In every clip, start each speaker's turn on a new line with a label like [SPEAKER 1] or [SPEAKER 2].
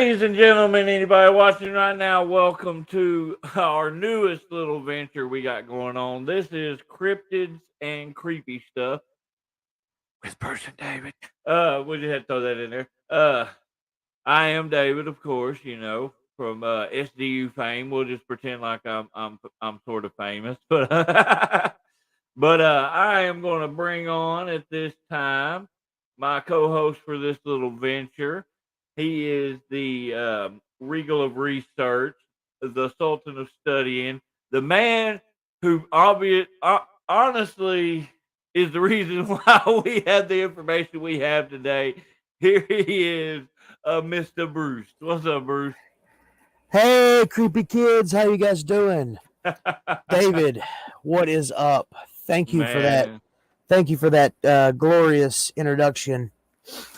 [SPEAKER 1] Ladies and gentlemen, anybody watching right now, welcome to our newest little venture we got going on. This is Cryptids and Creepy Stuff with Person David. We just had to throw that in there. I am David, of course, from SDU fame. We'll just pretend like I'm sort of famous, but I am going to bring on at this time my co-host for this little venture. He is the Regal of Research, the Sultan of Studying, the man who honestly is the reason why we have the information we have today. Here he is, Mr. Bruce. What's up, Bruce?
[SPEAKER 2] Hey, creepy kids, how you guys doing? David, what is up? Thank you for that. Thank you for that glorious introduction.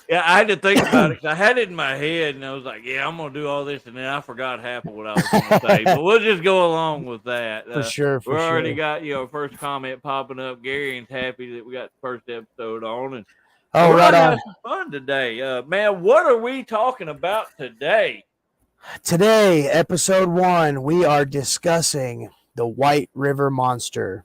[SPEAKER 1] Yeah, I had to think about it because I had it in my head, and I was like, "Yeah, I'm gonna do all this," and then I forgot half of what I was gonna say. But we'll just go along with that.
[SPEAKER 2] For sure.
[SPEAKER 1] We already got first comment popping up. Gary's happy that we got the first episode on, and we're gonna have some fun today, man. What are we talking about today?
[SPEAKER 2] Today, episode 1, we are discussing the White River Monster.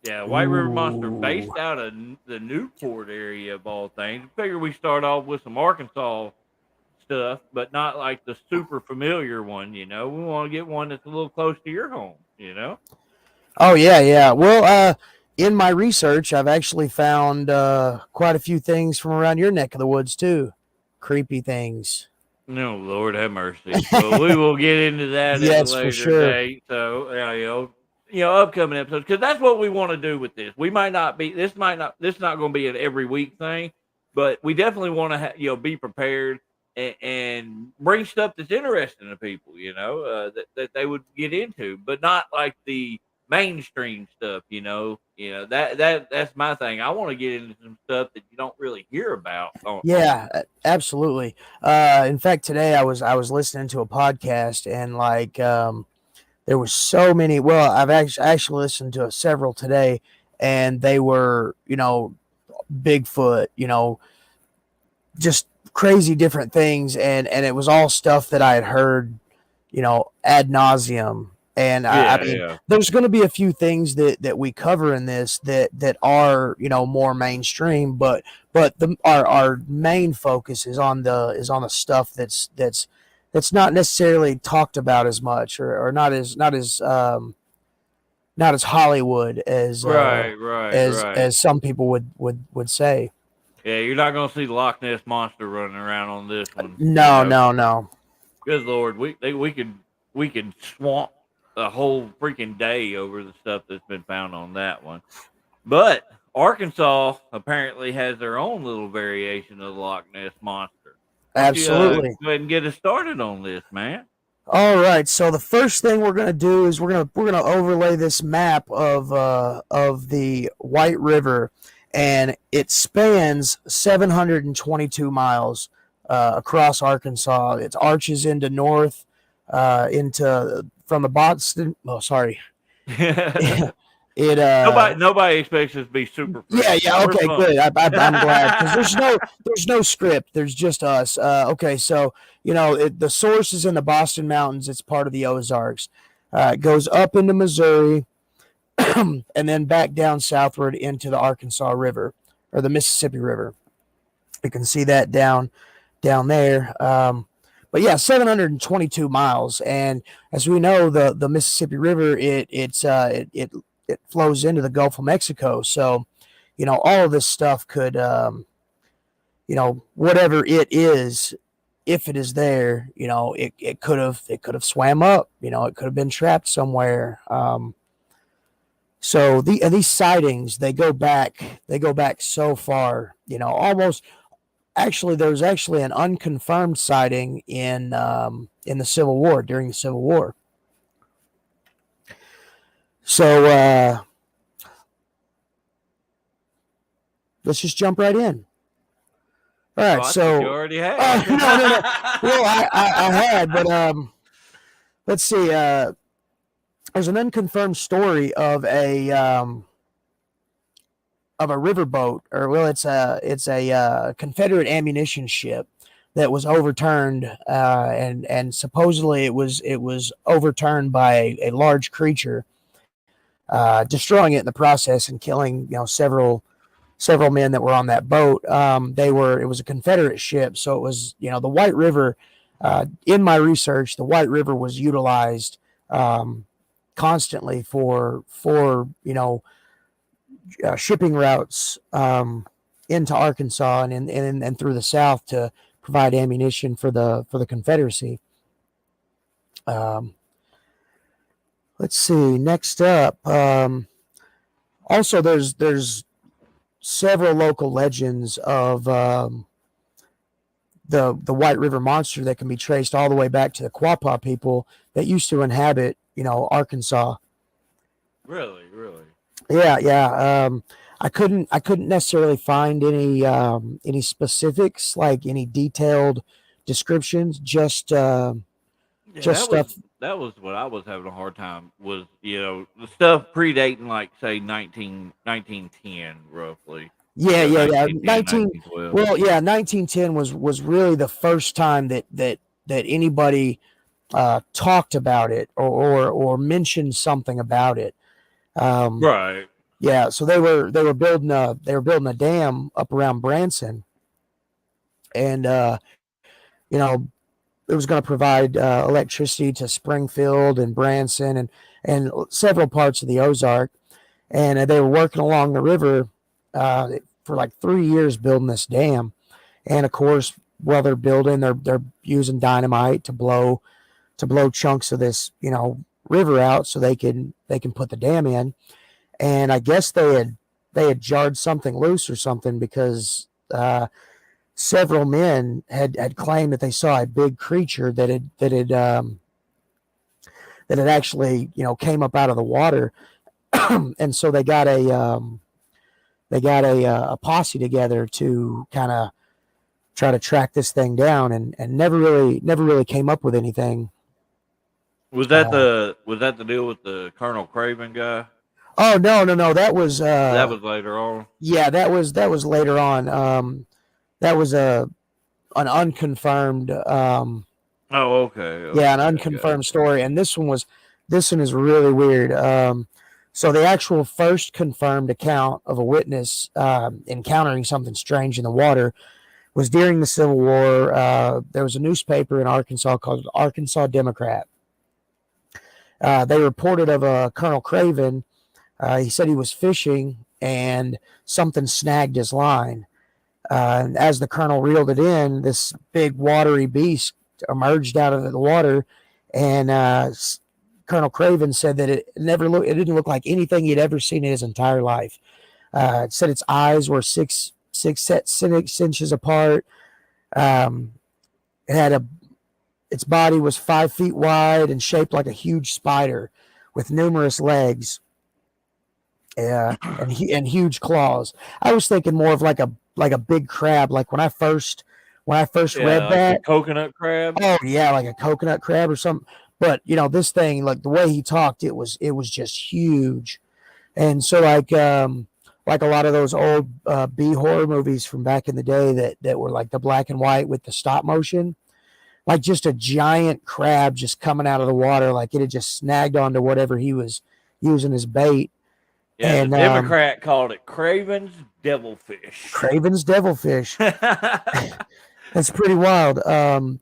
[SPEAKER 1] Yeah, White River Monster, based out of the Newport area of all things. I figure we start off with some Arkansas stuff, but not like the super familiar one, We want to get one that's a little close to your home,
[SPEAKER 2] Oh, yeah. Well, in my research, I've actually found quite a few things from around your neck of the woods, too. Creepy things.
[SPEAKER 1] No, Lord have mercy. Well, we will get into that
[SPEAKER 2] yes,
[SPEAKER 1] at a later
[SPEAKER 2] for sure.
[SPEAKER 1] date. So, upcoming episodes, because that's what we want to do with this. We might not be. This is not going to be an every week thing, but we definitely want to, be prepared and bring stuff that's interesting to people. That they would get into, but not like the mainstream stuff. That's my thing. I want to get into some stuff that you don't really hear about.
[SPEAKER 2] Yeah, absolutely. In fact, today I was listening to a podcast, and there was so many. Well, I've actually listened to several today, and they were, Bigfoot, just crazy different things, and it was all stuff that I had heard, ad nauseum. And I mean, there's going to be a few things that we cover in this that are, more mainstream, but our main focus is on the stuff that's not necessarily talked about as much, or not as Hollywood as as some people would say.
[SPEAKER 1] Yeah, you're not gonna see the Loch Ness monster running around on this one.
[SPEAKER 2] No.
[SPEAKER 1] Good Lord, we could swamp a whole freaking day over the stuff that's been found on that one. But Arkansas apparently has their own little variation of the Loch Ness monster.
[SPEAKER 2] Absolutely.
[SPEAKER 1] Go ahead and get us started on this, man.
[SPEAKER 2] All right. So the first thing we're gonna do is we're gonna overlay this map of the White River, and it spans 722 miles across Arkansas. It arches into north, from the Boston. Oh, sorry.
[SPEAKER 1] Nobody expects us to be super.
[SPEAKER 2] Yeah. Okay, good. I'm glad, because there's no script. There's just us. Okay, so the source is in the Boston Mountains. It's part of the Ozarks. It goes up into Missouri, and then back down southward into the Arkansas River, or the Mississippi River. You can see that down there. But yeah, 722 miles, and as we know, the Mississippi River it flows into the Gulf of Mexico. So, all of this stuff could, whatever it is, if it is there, it could have swam up. It could have been trapped somewhere. So these sightings, they go back so far. Almost. Actually, there's actually an unconfirmed sighting in the Civil War, during the Civil War. So let's just jump right in. All right, so
[SPEAKER 1] you already had.
[SPEAKER 2] No. Well, I had, but let's see. There's an unconfirmed story of a riverboat, or it's a Confederate ammunition ship that was overturned, and supposedly it was overturned by a large creature, destroying it in the process and killing several men that were on that boat. It was a Confederate ship, so it was the White River. In my research, the White River was utilized constantly for shipping routes into Arkansas and through the South to provide ammunition for the Confederacy. Let's see. Next up, also there's several local legends of the White River monster that can be traced all the way back to the Quapaw people that used to inhabit Arkansas.
[SPEAKER 1] Really.
[SPEAKER 2] Yeah. I couldn't necessarily find any specifics, like any detailed descriptions, just stuff.
[SPEAKER 1] That was what I was having a hard time was, the stuff predating like say 1910 roughly.
[SPEAKER 2] Yeah.
[SPEAKER 1] 1912.
[SPEAKER 2] Well, yeah, 1910 was really the first time that anybody talked about it or mentioned something about it.
[SPEAKER 1] Right.
[SPEAKER 2] Yeah, so they were building a dam up around Branson, and it was going to provide electricity to Springfield and Branson and several parts of the Ozark, and they were working along the river for like 3 years building this dam, and of course while they're building, they're using dynamite to blow chunks of this river out so they can put the dam in. And I guess they had jarred something loose or something, because several men had claimed that they saw a big creature that had actually came up out of the water, and so they got a posse together to kind of try to track this thing down, and never really came up with anything.
[SPEAKER 1] Was that the deal with the Colonel Craven guy?
[SPEAKER 2] Oh, no. That was
[SPEAKER 1] Later on.
[SPEAKER 2] Yeah, that was later on. That was an unconfirmed.
[SPEAKER 1] Oh, okay.
[SPEAKER 2] Yeah, an unconfirmed story, and this one is really weird. So the actual first confirmed account of a witness encountering something strange in the water was during the Civil War. There was a newspaper in Arkansas called Arkansas Democrat. They reported of a Colonel Craven. He said he was fishing and something snagged his line. And as the colonel reeled it in, this big watery beast emerged out of the water, and Colonel Craven said that it didn't look like anything he'd ever seen in his entire life. It said its eyes were six inches apart. Its body was 5 feet wide and shaped like a huge spider with numerous legs. And huge claws. I was thinking more of like a big crab, like when I first read
[SPEAKER 1] like
[SPEAKER 2] that,
[SPEAKER 1] a coconut crab.
[SPEAKER 2] Oh yeah, like a coconut crab or something. But this thing, like the way he talked, it was just huge. And so like a lot of those old B horror movies from back in the day that were like the black and white with the stop motion, like just a giant crab just coming out of the water, like it had just snagged onto whatever he was using as bait.
[SPEAKER 1] Yeah, and the Democrat called it Craven's Devilfish.
[SPEAKER 2] Craven's Devilfish. That's pretty wild.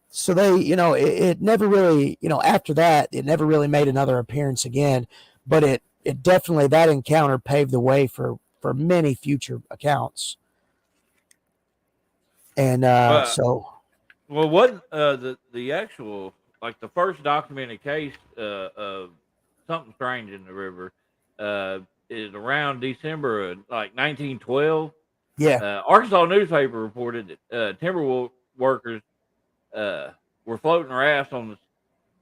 [SPEAKER 2] So they, it never really, after that, it never really made another appearance again. But it definitely, that encounter paved the way for many future accounts. And
[SPEAKER 1] Well, what the actual, like the first documented case of something strange in the river is around December of like 1912.
[SPEAKER 2] Yeah.
[SPEAKER 1] Arkansas newspaper reported that timber workers were floating rafts on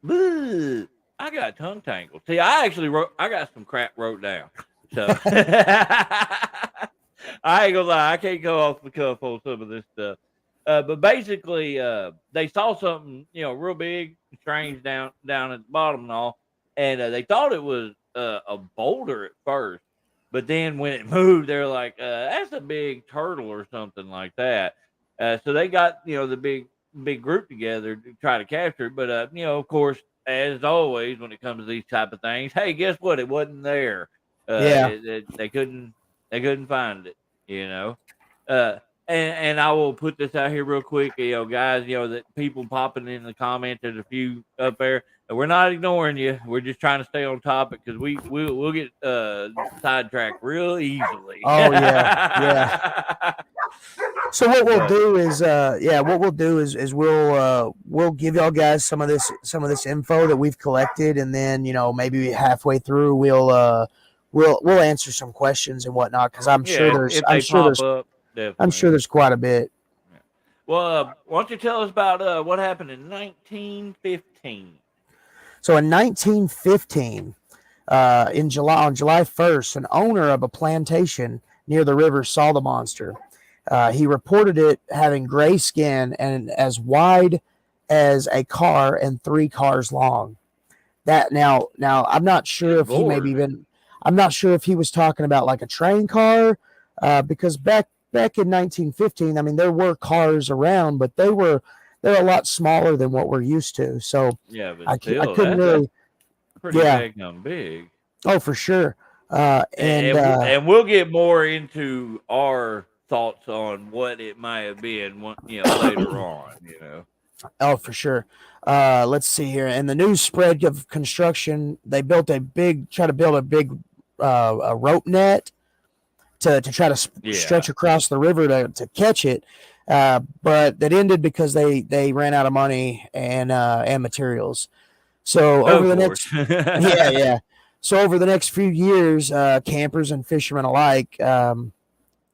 [SPEAKER 1] the. I got tongue tangled. See, I got some crap wrote down. So I ain't gonna lie, I can't go off the cuff on some of this stuff. But basically, they saw something, real big, strange down at the bottom and all, and they thought it was a boulder at first, but then when it moved, they're like, "That's a big turtle or something like that." So they got the big big group together to try to capture it. But of course, as always, when it comes to these type of things, hey, guess what? It wasn't there.
[SPEAKER 2] Yeah.
[SPEAKER 1] They couldn't find it. You know, uh, and I will put this out here real quick. Guys, that people popping in the comments. There's a few up there. And we're not ignoring you. We're just trying to stay on topic because we'll get sidetracked real easily.
[SPEAKER 2] Oh yeah. Yeah. So what we'll
[SPEAKER 1] But
[SPEAKER 2] do is, we'll give y'all guys some of this info that we've collected, and then maybe halfway through we'll answer some questions and whatnot, because I'm sure
[SPEAKER 1] yeah,
[SPEAKER 2] there's
[SPEAKER 1] if they pop up, definitely.
[SPEAKER 2] there's quite a bit.
[SPEAKER 1] Yeah. Well, why don't you tell us about what happened in 1915?
[SPEAKER 2] So in 1915, on July 1st, an owner of a plantation near the river saw the monster. He reported it having gray skin and as wide as a car and 3 cars long. That now I'm not sure if he maybe been. I'm not sure if he was talking about like a train car, because back in 1915, I mean, there were cars around, but they're a lot smaller than what we're used to. So
[SPEAKER 1] yeah, but
[SPEAKER 2] I
[SPEAKER 1] still,
[SPEAKER 2] couldn't really.
[SPEAKER 1] Pretty daggone big.
[SPEAKER 2] Oh, for sure.
[SPEAKER 1] And we'll get more into our thoughts on what it might have been, later on.
[SPEAKER 2] Oh, for sure. Let's see here. And the news spread of construction. They try to build a big a rope net to try to stretch across the river to catch it. But that ended because they ran out of money and materials. So over the next, So over the next few years, campers and fishermen alike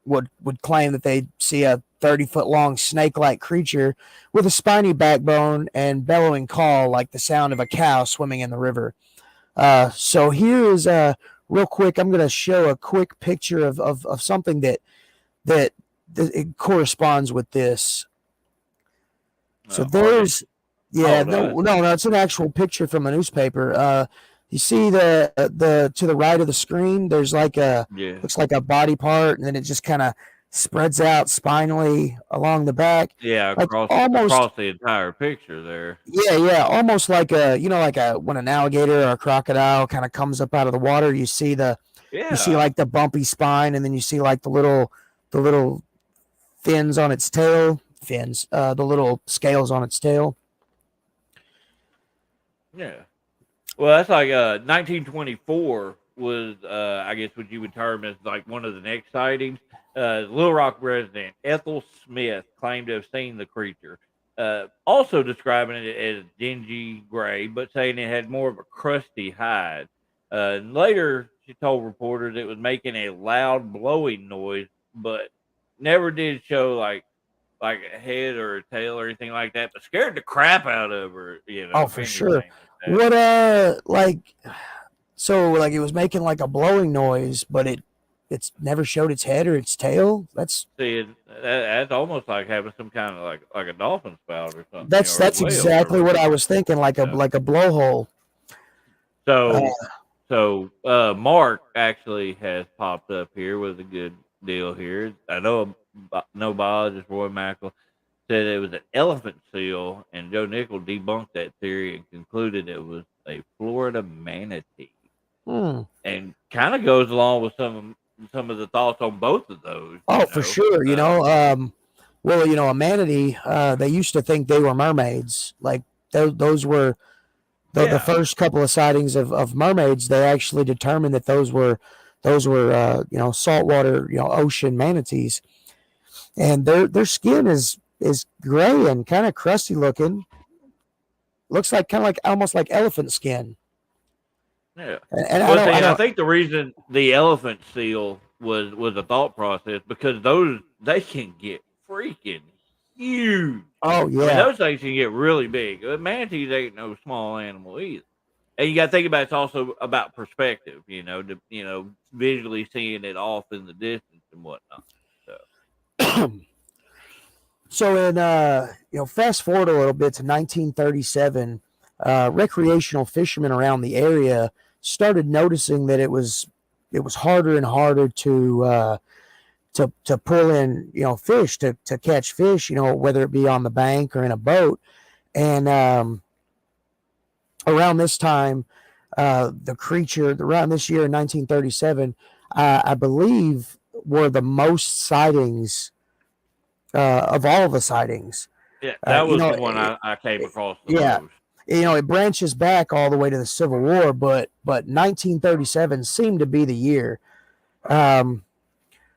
[SPEAKER 2] would claim that they'd see a 30-foot long snake-like creature with a spiny backbone and bellowing call like the sound of a cow swimming in the river. So here is real quick. I'm going to show a quick picture of something that it corresponds with this. So there's, no, it's an actual picture from a newspaper. You see the to the right of the screen, there's like looks like a body part, and then it just kind of spreads out spinally along the back.
[SPEAKER 1] Yeah,
[SPEAKER 2] like
[SPEAKER 1] across the entire picture there.
[SPEAKER 2] Yeah, almost like when an alligator or a crocodile kind of comes up out of the water, you see like the bumpy spine, and then you see like the little fins on its tail, the little scales on its tail.
[SPEAKER 1] Yeah. Well, that's like 1924 was, I guess, what you would term as like one of the next sightings. Little Rock resident Ethel Smith claimed to have seen the creature, also describing it as dingy gray, but saying it had more of a crusty hide. Later, she told reporters it was making a loud blowing noise, but never did show like a head or a tail or anything like that, but scared the crap out of her.
[SPEAKER 2] Oh, for sure. What so like it was making like a blowing noise, but it's never showed its head or its tail. That's
[SPEAKER 1] almost like having some kind of like a dolphin spout or something.
[SPEAKER 2] That's exactly what I was thinking, like a blowhole.
[SPEAKER 1] So Mark actually has popped up here with a good deal here. I know biologist Roy Mackel said it was an elephant seal, and Joe Nickel debunked that theory and concluded it was a Florida manatee. And kind of goes along with some of the thoughts on both of those.
[SPEAKER 2] Oh, for sure. A manatee, they used to think they were mermaids. Like those were the first couple of sightings of mermaids. They actually determined that those were saltwater, ocean manatees. And their skin is gray and kind of crusty looking. Looks like almost like elephant skin.
[SPEAKER 1] Yeah. And I think the reason the elephant seal was a thought process because they can get freaking huge.
[SPEAKER 2] Oh yeah.
[SPEAKER 1] I mean, those things can get really big. Manatees ain't no small animal either. And you got to think about it's also about perspective, visually seeing it off in the distance and whatnot.
[SPEAKER 2] So in fast forward a little bit to 1937, recreational fishermen around the area started noticing that it was harder and harder to to pull in, fish to catch fish, whether it be on the bank or in a boat. And around this time, around this year in 1937, I believe were the most sightings of all the sightings.
[SPEAKER 1] Yeah, that was the one I came across the most.
[SPEAKER 2] It branches back all the way to the Civil War, but 1937 seemed to be the year.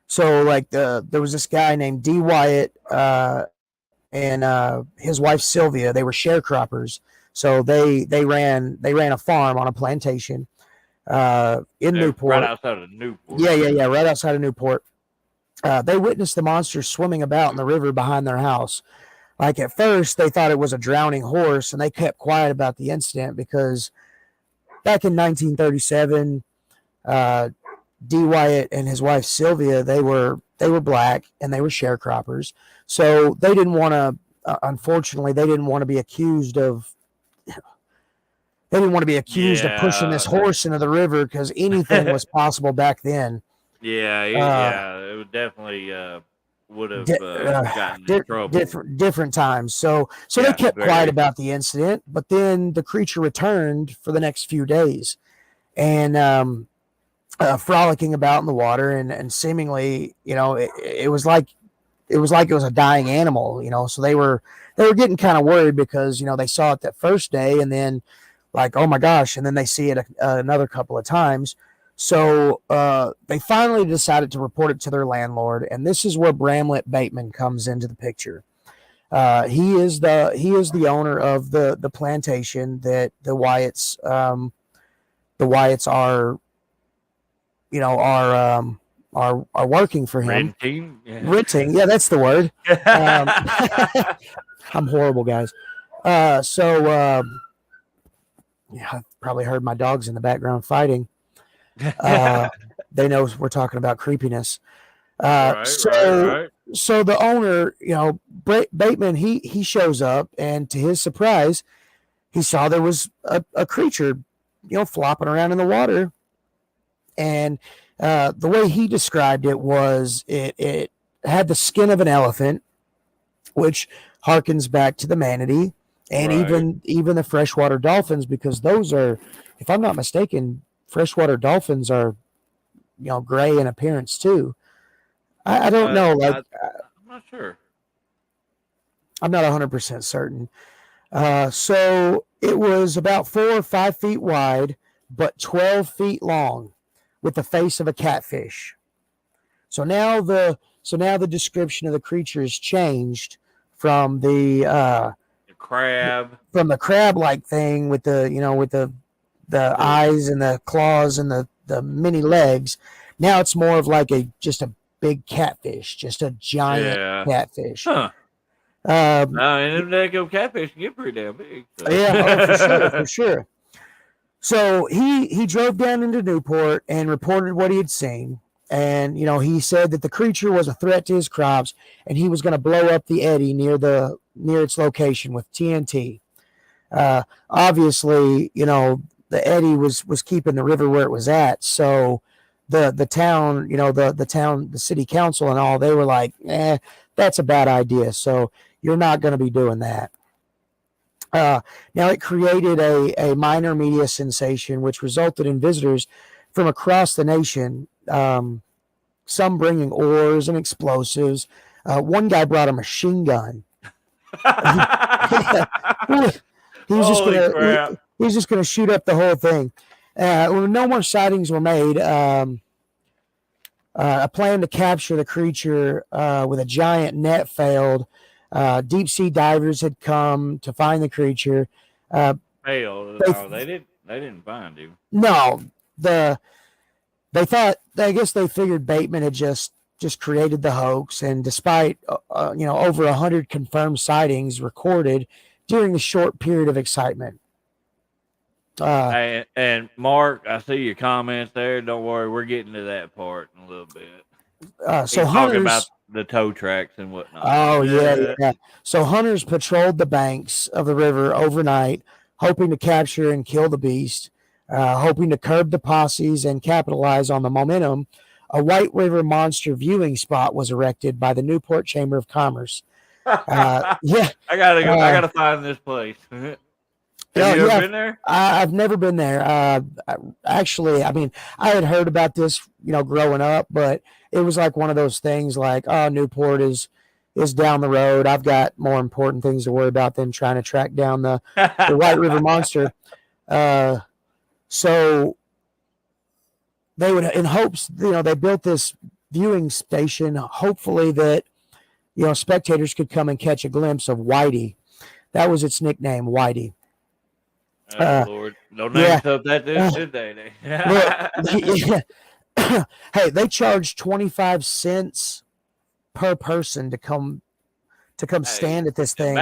[SPEAKER 2] So like there was this guy named D. Wyatt and his wife Sylvia. They were sharecroppers, so they ran a farm on a plantation in Newport,
[SPEAKER 1] right outside of Newport.
[SPEAKER 2] Yeah, right outside of Newport. They witnessed the monster swimming about in the river behind their house. Like at first, they thought it was a drowning horse, and they kept quiet about the incident because back in 1937, D. Wyatt and his wife Sylvia, they were black and they were sharecroppers, so they didn't want to. Unfortunately, they didn't want to be accused of. They didn't want to be accused of pushing this horse into the river because anything was possible back then.
[SPEAKER 1] Yeah, it would definitely would have gotten in trouble.
[SPEAKER 2] Different times. So they kept quiet about the incident, but then the creature returned for the next few days, and frolicking about in the water, and seemingly, it was like it was a dying animal, So they were getting kind of worried because they saw it that first day, and then like, oh my gosh, and then they see it another couple of times. So they finally decided to report it to their landlord, and this is where Bramlett Bateman comes into the picture. He is the owner of the plantation that the Wyatts are are working for him. Renting, yeah, that's the word. I'm horrible, guys. I've probably heard my dogs in the background fighting. They know we're talking about creepiness. Right. So the owner, Bateman, he shows up, and to his surprise, he saw there was a creature, flopping around in the water. And the way he described it was it had the skin of an elephant, which harkens back to the manatee, and even the freshwater dolphins, because those are, if I'm not mistaken, freshwater dolphins are, gray in appearance too. I don't know. I'm
[SPEAKER 1] not sure.
[SPEAKER 2] I'm not 100% certain. So it was about 4 or 5 feet wide, but 12 feet long, with the face of a catfish. So now the description of the creature has changed from the
[SPEAKER 1] crab,
[SPEAKER 2] from the crab-like thing with the eyes and the claws and the many legs. Now it's more of like just a big catfish, just a giant catfish.
[SPEAKER 1] Huh. And them catfish can get pretty damn big. So.
[SPEAKER 2] Yeah, for sure. So he drove down into Newport and reported what he had seen. And, he said that the creature was a threat to his crops, and he was going to blow up the eddy near its location with TNT. Obviously, the eddy was keeping the river where it was at. So the town, the city council and all, they were like, that's a bad idea. So you're not going to be doing that. Now it created a minor media sensation, which resulted in visitors from across the nation, some bringing oars and explosives. One guy brought a machine gun. He was just gonna shoot up the whole thing. When no more sightings were made, a plan to capture the creature with a giant net failed. Deep sea divers had come to find the creature.
[SPEAKER 1] Failed. They didn't find him.
[SPEAKER 2] No, they thought. I guess they figured Bateman had just created the hoax, and despite over 100 confirmed sightings recorded during the short period of excitement.
[SPEAKER 1] And Mark, I see your comments there. Don't worry, we're getting to that part in a little bit.
[SPEAKER 2] So
[SPEAKER 1] talking about the tow tracks and whatnot.
[SPEAKER 2] Oh yeah. So hunters patrolled the banks of the river overnight, hoping to capture and kill the beast, hoping to curb the posses and capitalize on the momentum a White River monster viewing spot was erected by the Newport Chamber of Commerce. Yeah,
[SPEAKER 1] I gotta go. I gotta find this place. Have you ever
[SPEAKER 2] yeah.
[SPEAKER 1] been there?
[SPEAKER 2] I've never been there. Actually, I mean, I had heard about this, growing up, but it was like one of those things like, oh, Newport is down the road. I've got more important things to worry about than trying to track down the White River monster. So they would, in hopes, they built this viewing station, hopefully that, spectators could come and catch a glimpse of Whitey. That was its nickname, Whitey.
[SPEAKER 1] Oh, Lord. No names up that did they?
[SPEAKER 2] Hey, they charged 25 cents per person to come stand at this thing.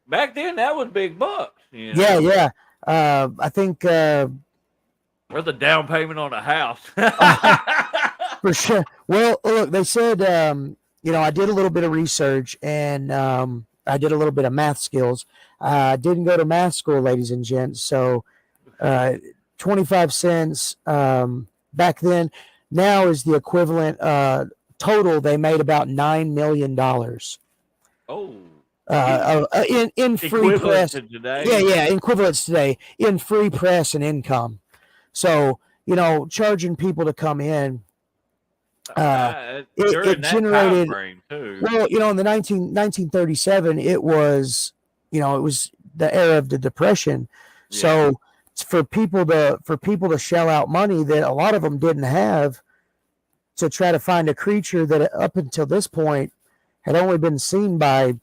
[SPEAKER 1] Back then, that was big bucks.
[SPEAKER 2] Yeah. I think
[SPEAKER 1] worth a down payment on a house.
[SPEAKER 2] For sure. Well, look, they said, I did a little bit of research and I did a little bit of math skills. I didn't go to math school, ladies and gents. So 25 cents back then. Now is the equivalent total. They made about $9 million.
[SPEAKER 1] Oh.
[SPEAKER 2] In free press.
[SPEAKER 1] Today.
[SPEAKER 2] Yeah, equivalents today in free press and income. So, charging people to come in. It generated.
[SPEAKER 1] Too.
[SPEAKER 2] Well, in the 1937, it was the era of the Depression. Yeah. So for people to shell out money that a lot of them didn't have to try to find a creature that up until this point had only been seen by,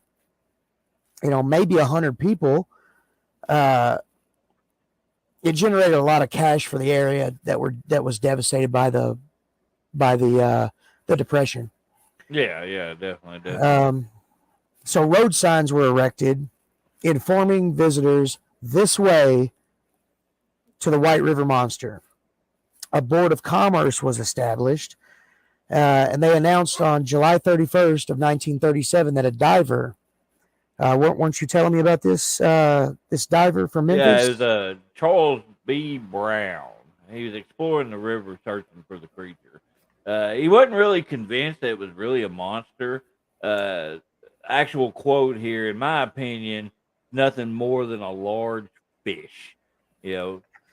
[SPEAKER 2] maybe 100 people. It generated a lot of cash for the area that was devastated by the Depression.
[SPEAKER 1] Yeah, definitely.
[SPEAKER 2] So road signs were erected informing visitors this way to the White River monster. A board of commerce was established, and they announced on July 31st of 1937 that a diver. Weren't you telling me about this diver from Memphis?
[SPEAKER 1] Yeah, it was Charles B. Brown. He was exploring the river searching for the creature. He wasn't really convinced that it was really a monster. Actual quote here, in my opinion, nothing more than a large fish.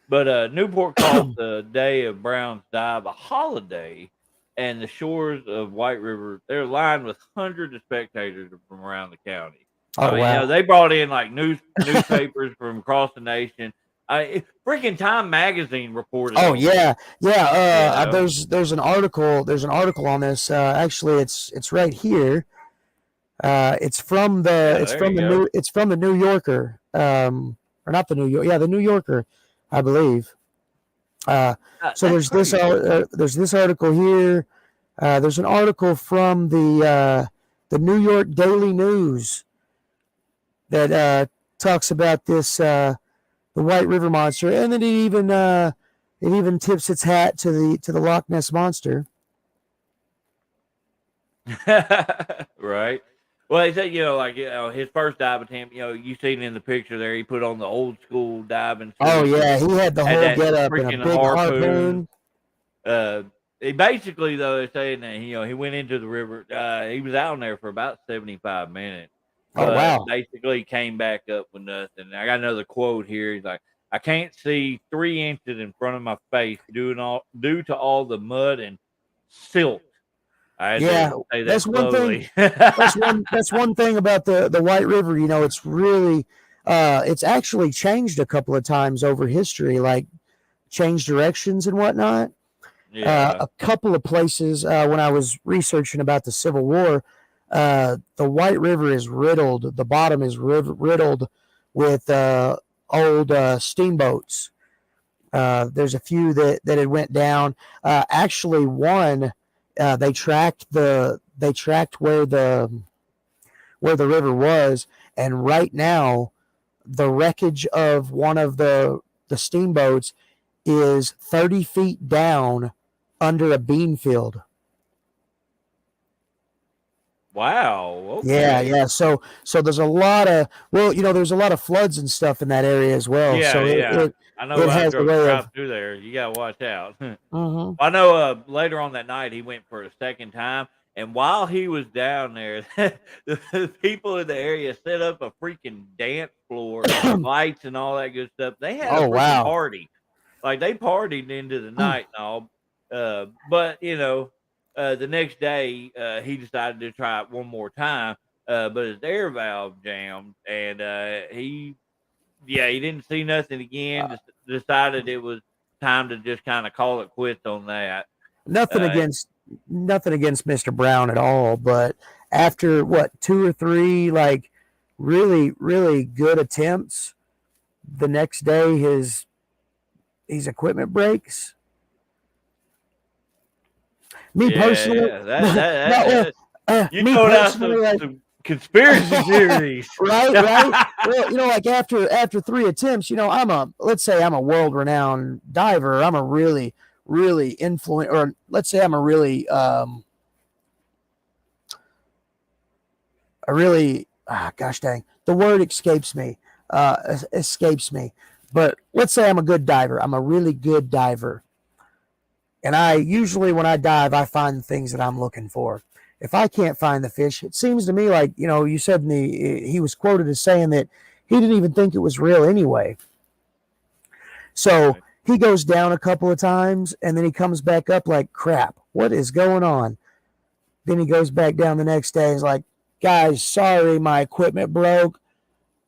[SPEAKER 1] But Newport called the day of Brown's dive a holiday, and the shores of White River, they're lined with hundreds of spectators from around the county.
[SPEAKER 2] Oh, wow.
[SPEAKER 1] They brought in like newspapers from across the nation. Freaking Time magazine reported.
[SPEAKER 2] Oh yeah. There's an article. There's an article on this. Actually, it's right here. It's from the New Yorker. Or not the New York. Yeah, the New Yorker, I believe. So there's this article here. There's an article from the New York Daily News that talks about this the White River monster, and then it even tips its hat to the Loch Ness monster.
[SPEAKER 1] Right. Well, they said his first dive attempt. You seen in the picture there, he put on the old school diving suit.
[SPEAKER 2] Oh yeah, he had the whole get up and a big harpoon.
[SPEAKER 1] He basically, though, they're saying that he went into the river. He was out there for about 75 minutes.
[SPEAKER 2] Oh wow!
[SPEAKER 1] Basically, came back up with nothing. I got another quote here. He's like, "I can't see 3 inches in front of my face due to all the mud and silt."
[SPEAKER 2] That's one thing. That's one thing about the White River. It's really, it's actually changed a couple of times over history, like changed directions and whatnot.
[SPEAKER 1] Yeah.
[SPEAKER 2] A couple of places when I was researching about the Civil War, the White River is riddled. The bottom is riddled with old steamboats. There's a few that had went down. Actually, one they tracked where the river was, and right now, the wreckage of one of the steamboats is 30 feet down under a bean field.
[SPEAKER 1] Wow.
[SPEAKER 2] Yeah,
[SPEAKER 1] Okay.
[SPEAKER 2] yeah. So there's a lot of there's a lot of floods and stuff in that area as well.
[SPEAKER 1] Yeah,
[SPEAKER 2] So it
[SPEAKER 1] yeah.
[SPEAKER 2] it,
[SPEAKER 1] I know
[SPEAKER 2] it
[SPEAKER 1] I
[SPEAKER 2] has a
[SPEAKER 1] drove
[SPEAKER 2] way
[SPEAKER 1] drive
[SPEAKER 2] of
[SPEAKER 1] through there. You gotta watch out.
[SPEAKER 2] mhm.
[SPEAKER 1] I know later on that night he went for a second time, and while he was down there, the people in the area set up a freaking dance floor, lights and all that good stuff. They had a
[SPEAKER 2] Oh
[SPEAKER 1] freaking
[SPEAKER 2] wow.
[SPEAKER 1] party. Like they partied into the night and all. But the next day he decided to try it one more time. But his air valve jammed, and he didn't see nothing again.
[SPEAKER 2] Uh,
[SPEAKER 1] Decided it was time to just kind of call it quits on that.
[SPEAKER 2] nothing
[SPEAKER 1] Uh,
[SPEAKER 2] against nothing against Mr. Brown at all, but after what two or three like really good attempts, the next day his equipment breaks. Me
[SPEAKER 1] yeah,
[SPEAKER 2] personally,
[SPEAKER 1] yeah.
[SPEAKER 2] no,
[SPEAKER 1] You
[SPEAKER 2] me
[SPEAKER 1] throwing out
[SPEAKER 2] personally, like
[SPEAKER 1] some conspiracy theories.
[SPEAKER 2] right. Well, like after three attempts, let's say I'm a world renowned diver. I'm a really influent, or let's say I'm a really gosh dang, the word escapes me. But let's say I'm a good diver. I'm a really good diver. And I usually, when I dive, I find the things that I'm looking for. If I can't find the fish, it seems to me like, you said he was quoted as saying that he didn't even think it was real anyway. So
[SPEAKER 1] Right.
[SPEAKER 2] he goes down a couple of times and then he comes back up like, crap, what is going on? Then he goes back down the next day. He's like, guys, sorry, my equipment broke.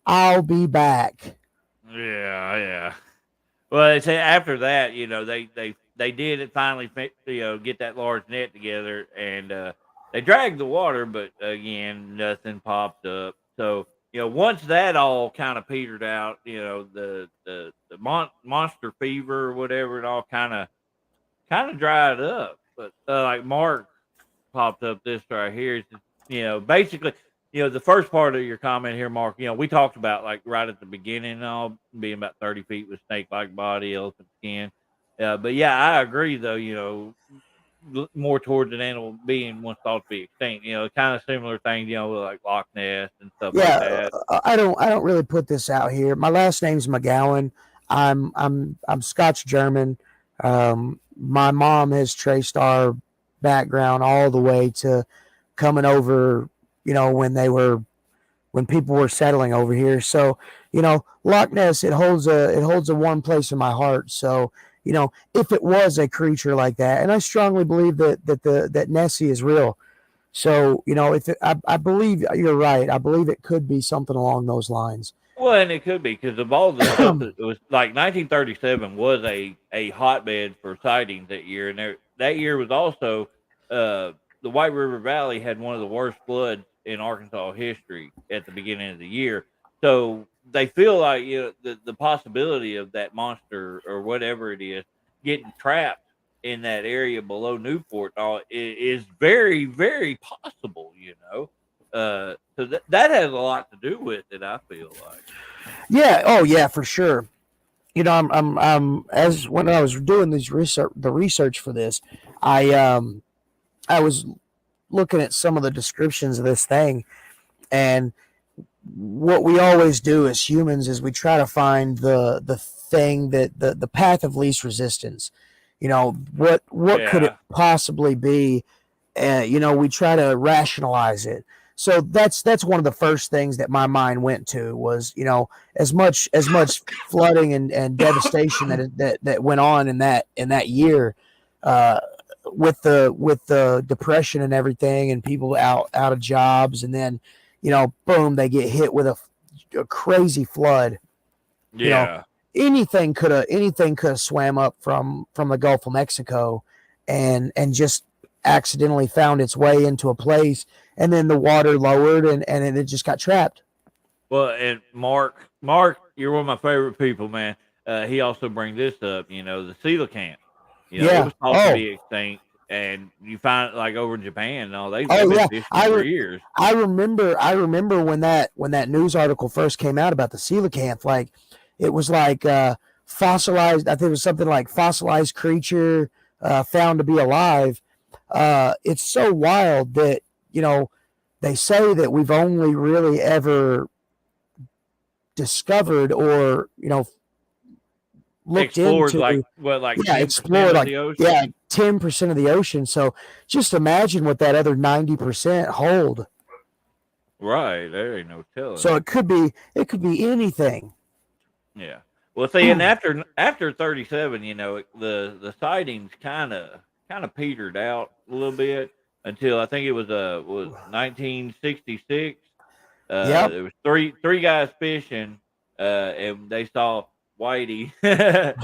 [SPEAKER 2] I'll be back.
[SPEAKER 1] Yeah, yeah. Well, they say after that, they did it finally, get that large net together, and they dragged the water, but again, nothing popped up. So once that all kind of petered out, the monster fever or whatever, it all kind of dried up. But like Mark popped up this right here. It's just, basically, the first part of your comment here, Mark, we talked about like right at the beginning and all being about 30 feet with snake like body, elephant skin. But yeah, I agree though, more towards an animal being once thought to be extinct, kind of similar thing, with like Loch Ness and stuff like
[SPEAKER 2] Yeah,
[SPEAKER 1] that.
[SPEAKER 2] I don't really put this out here. My last name's McGowan. I'm Scotch German. My mom has traced our background all the way to coming over, when people were settling over here. So, Loch Ness, it holds a warm place in my heart. So, if it was a creature like that, and I strongly believe that Nessie is real. So, if I believe you're right, I believe it could be something along those lines.
[SPEAKER 1] Well, and it could be because of all the stuff that it was like 1937 was a hotbed for sightings that year, and that year was also the White River Valley had one of the worst floods in Arkansas history at the beginning of the year. So they feel like the possibility of that monster or whatever it is getting trapped in that area below Newport and all is very very possible. So that has a lot to do with it. I feel like.
[SPEAKER 2] Yeah. Oh, yeah, for sure. As when I was doing the research for this, I was looking at some of the descriptions of this thing, and what we always do as humans is we try to find the thing that the path of least resistance. What could it
[SPEAKER 1] Yeah.
[SPEAKER 2] possibly be? We try to rationalize it. So that's one of the first things that my mind went to was, as much flooding and devastation that went on in that year, uh, with the depression and everything, and people out of jobs, and then boom, they get hit with a crazy flood. You know,
[SPEAKER 1] Yeah.
[SPEAKER 2] anything could have swam up from the Gulf of Mexico, and just accidentally found its way into a place, and then the water lowered, and it just got trapped.
[SPEAKER 1] Well, and Mark, you're one of my favorite people, man. He also brings this up. The coelacanth. It
[SPEAKER 2] Yeah.
[SPEAKER 1] was thought to
[SPEAKER 2] Oh.
[SPEAKER 1] be extinct, and you find it like over in Japan and all. They've
[SPEAKER 2] Oh
[SPEAKER 1] been
[SPEAKER 2] yeah.
[SPEAKER 1] fishing it
[SPEAKER 2] I
[SPEAKER 1] for
[SPEAKER 2] re-
[SPEAKER 1] years.
[SPEAKER 2] I remember. I remember when that news article first came out about the coelacanth. Like, it was like fossilized. I think it was something like fossilized creature found to be alive. It's so wild that you know they say that we've only really ever discovered or looked
[SPEAKER 1] Explored
[SPEAKER 2] into,
[SPEAKER 1] like what, like
[SPEAKER 2] yeah,
[SPEAKER 1] 10%
[SPEAKER 2] explored
[SPEAKER 1] of
[SPEAKER 2] like,
[SPEAKER 1] the
[SPEAKER 2] yeah,
[SPEAKER 1] ocean?
[SPEAKER 2] 10% of the ocean. So just imagine what that other 90% hold.
[SPEAKER 1] Right, there ain't no telling.
[SPEAKER 2] So it could be anything.
[SPEAKER 1] Yeah. Well, see, and after 37, the sightings kind of petered out a little bit until I think it was 1966.
[SPEAKER 2] Yep.
[SPEAKER 1] There was three guys fishing, and they saw Whitey. They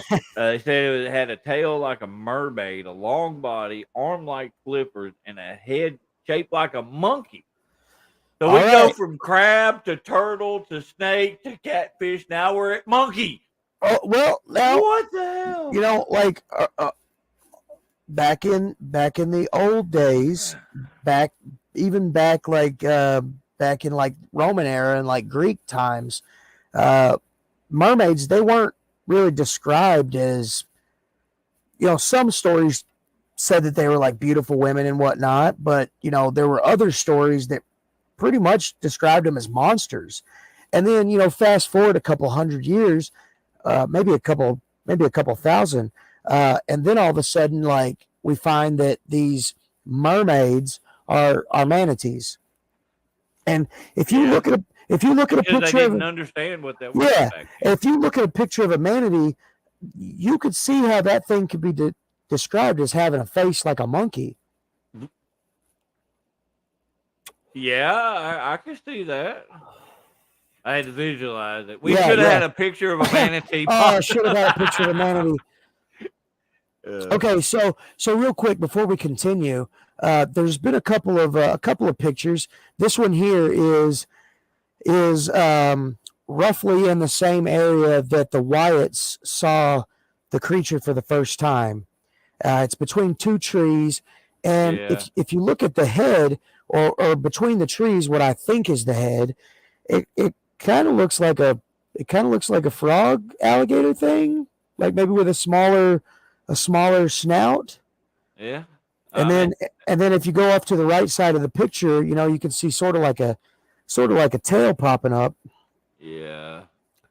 [SPEAKER 1] said it had a tail like a mermaid, a long body, arm like flippers, and a head shaped like a monkey. So
[SPEAKER 2] All
[SPEAKER 1] we go
[SPEAKER 2] right.
[SPEAKER 1] from crab to turtle to snake to catfish. Now we're at monkey.
[SPEAKER 2] Oh, well, now,
[SPEAKER 1] What the hell?
[SPEAKER 2] like back in the old days, back even back like back in like Roman era and like Greek times, uh, mermaids, they weren't really described as, some stories said that they were like beautiful women and whatnot, but there were other stories that pretty much described them as monsters. And then fast forward a couple hundred years, maybe a couple thousand, and then all of a sudden, like, we find that these mermaids are manatees. And if you
[SPEAKER 1] Yeah,
[SPEAKER 2] look at a
[SPEAKER 1] because they
[SPEAKER 2] picture of
[SPEAKER 1] didn't understand what that was
[SPEAKER 2] yeah,
[SPEAKER 1] back then.
[SPEAKER 2] if you look at a picture of a manatee, you could see how that thing could be described as having a face like a monkey.
[SPEAKER 1] Yeah, I can see that. I had to visualize it. We
[SPEAKER 2] Yeah,
[SPEAKER 1] should have
[SPEAKER 2] yeah.
[SPEAKER 1] had a picture of a manatee.
[SPEAKER 2] Oh, I should have had a picture of a manatee.
[SPEAKER 1] Uh,
[SPEAKER 2] Okay, so real quick before we continue, there's been a couple of pictures. This one here is roughly in the same area that the Wyatts saw the creature for the first time. It's between two trees, and
[SPEAKER 1] yeah,
[SPEAKER 2] if you look at the head or between the trees, what I think is the head, it kind of looks like a frog alligator thing, like maybe with a smaller snout.
[SPEAKER 1] yeah.
[SPEAKER 2] And
[SPEAKER 1] I mean,
[SPEAKER 2] then if you go up to the right side of the picture, you can see sort of like a tail popping up.
[SPEAKER 1] yeah.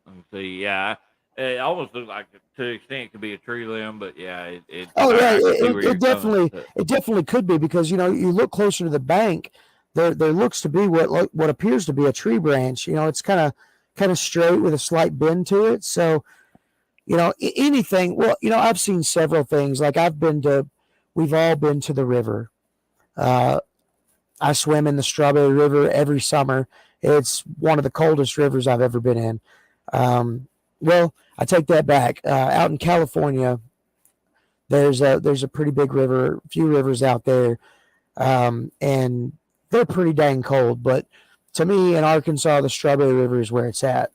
[SPEAKER 1] Let me see. Yeah, it almost looks like to an extent it could be a tree limb, but yeah,
[SPEAKER 2] Oh yeah,
[SPEAKER 1] I can see where you're coming.
[SPEAKER 2] it definitely could be, because you look closer to the bank, there looks to be what appears to be a tree branch. It's kind of straight with a slight bend to it. So anything. Well, I've seen several things. Like we've all been to the river. Uh, I swim in the Strawberry River every summer. It's one of the coldest rivers I've ever been in. Well, I take that back. Out in California, there's a pretty big river, a few rivers out there, and they're pretty dang cold. But to me, in Arkansas, the Strawberry River is where it's at.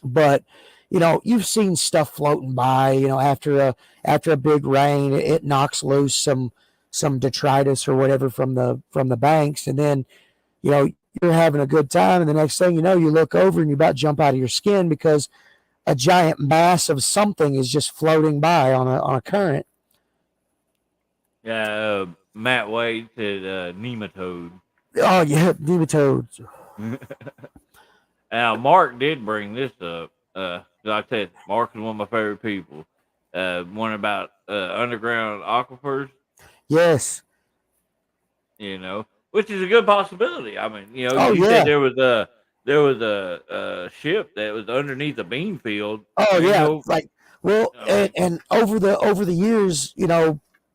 [SPEAKER 2] But you've seen stuff floating by. After a big rain, it knocks loose some detritus or whatever from the banks, and then you're having a good time, and the next thing you know, you look over and you about jump out of your skin because a giant mass of something is just floating by on a current.
[SPEAKER 1] Yeah, Matt Wade said nematode.
[SPEAKER 2] Oh yeah, nematodes.
[SPEAKER 1] Now, Mark did bring this up. Like I said, Mark is one of my favorite people. One about underground aquifers,
[SPEAKER 2] Yes.
[SPEAKER 1] Which is a good possibility. I mean,
[SPEAKER 2] Oh
[SPEAKER 1] you said
[SPEAKER 2] yeah.
[SPEAKER 1] there was a ship that was underneath a bean field.
[SPEAKER 2] Oh
[SPEAKER 1] There ain't
[SPEAKER 2] yeah.
[SPEAKER 1] no,
[SPEAKER 2] Like, well,
[SPEAKER 1] I mean,
[SPEAKER 2] and over the years,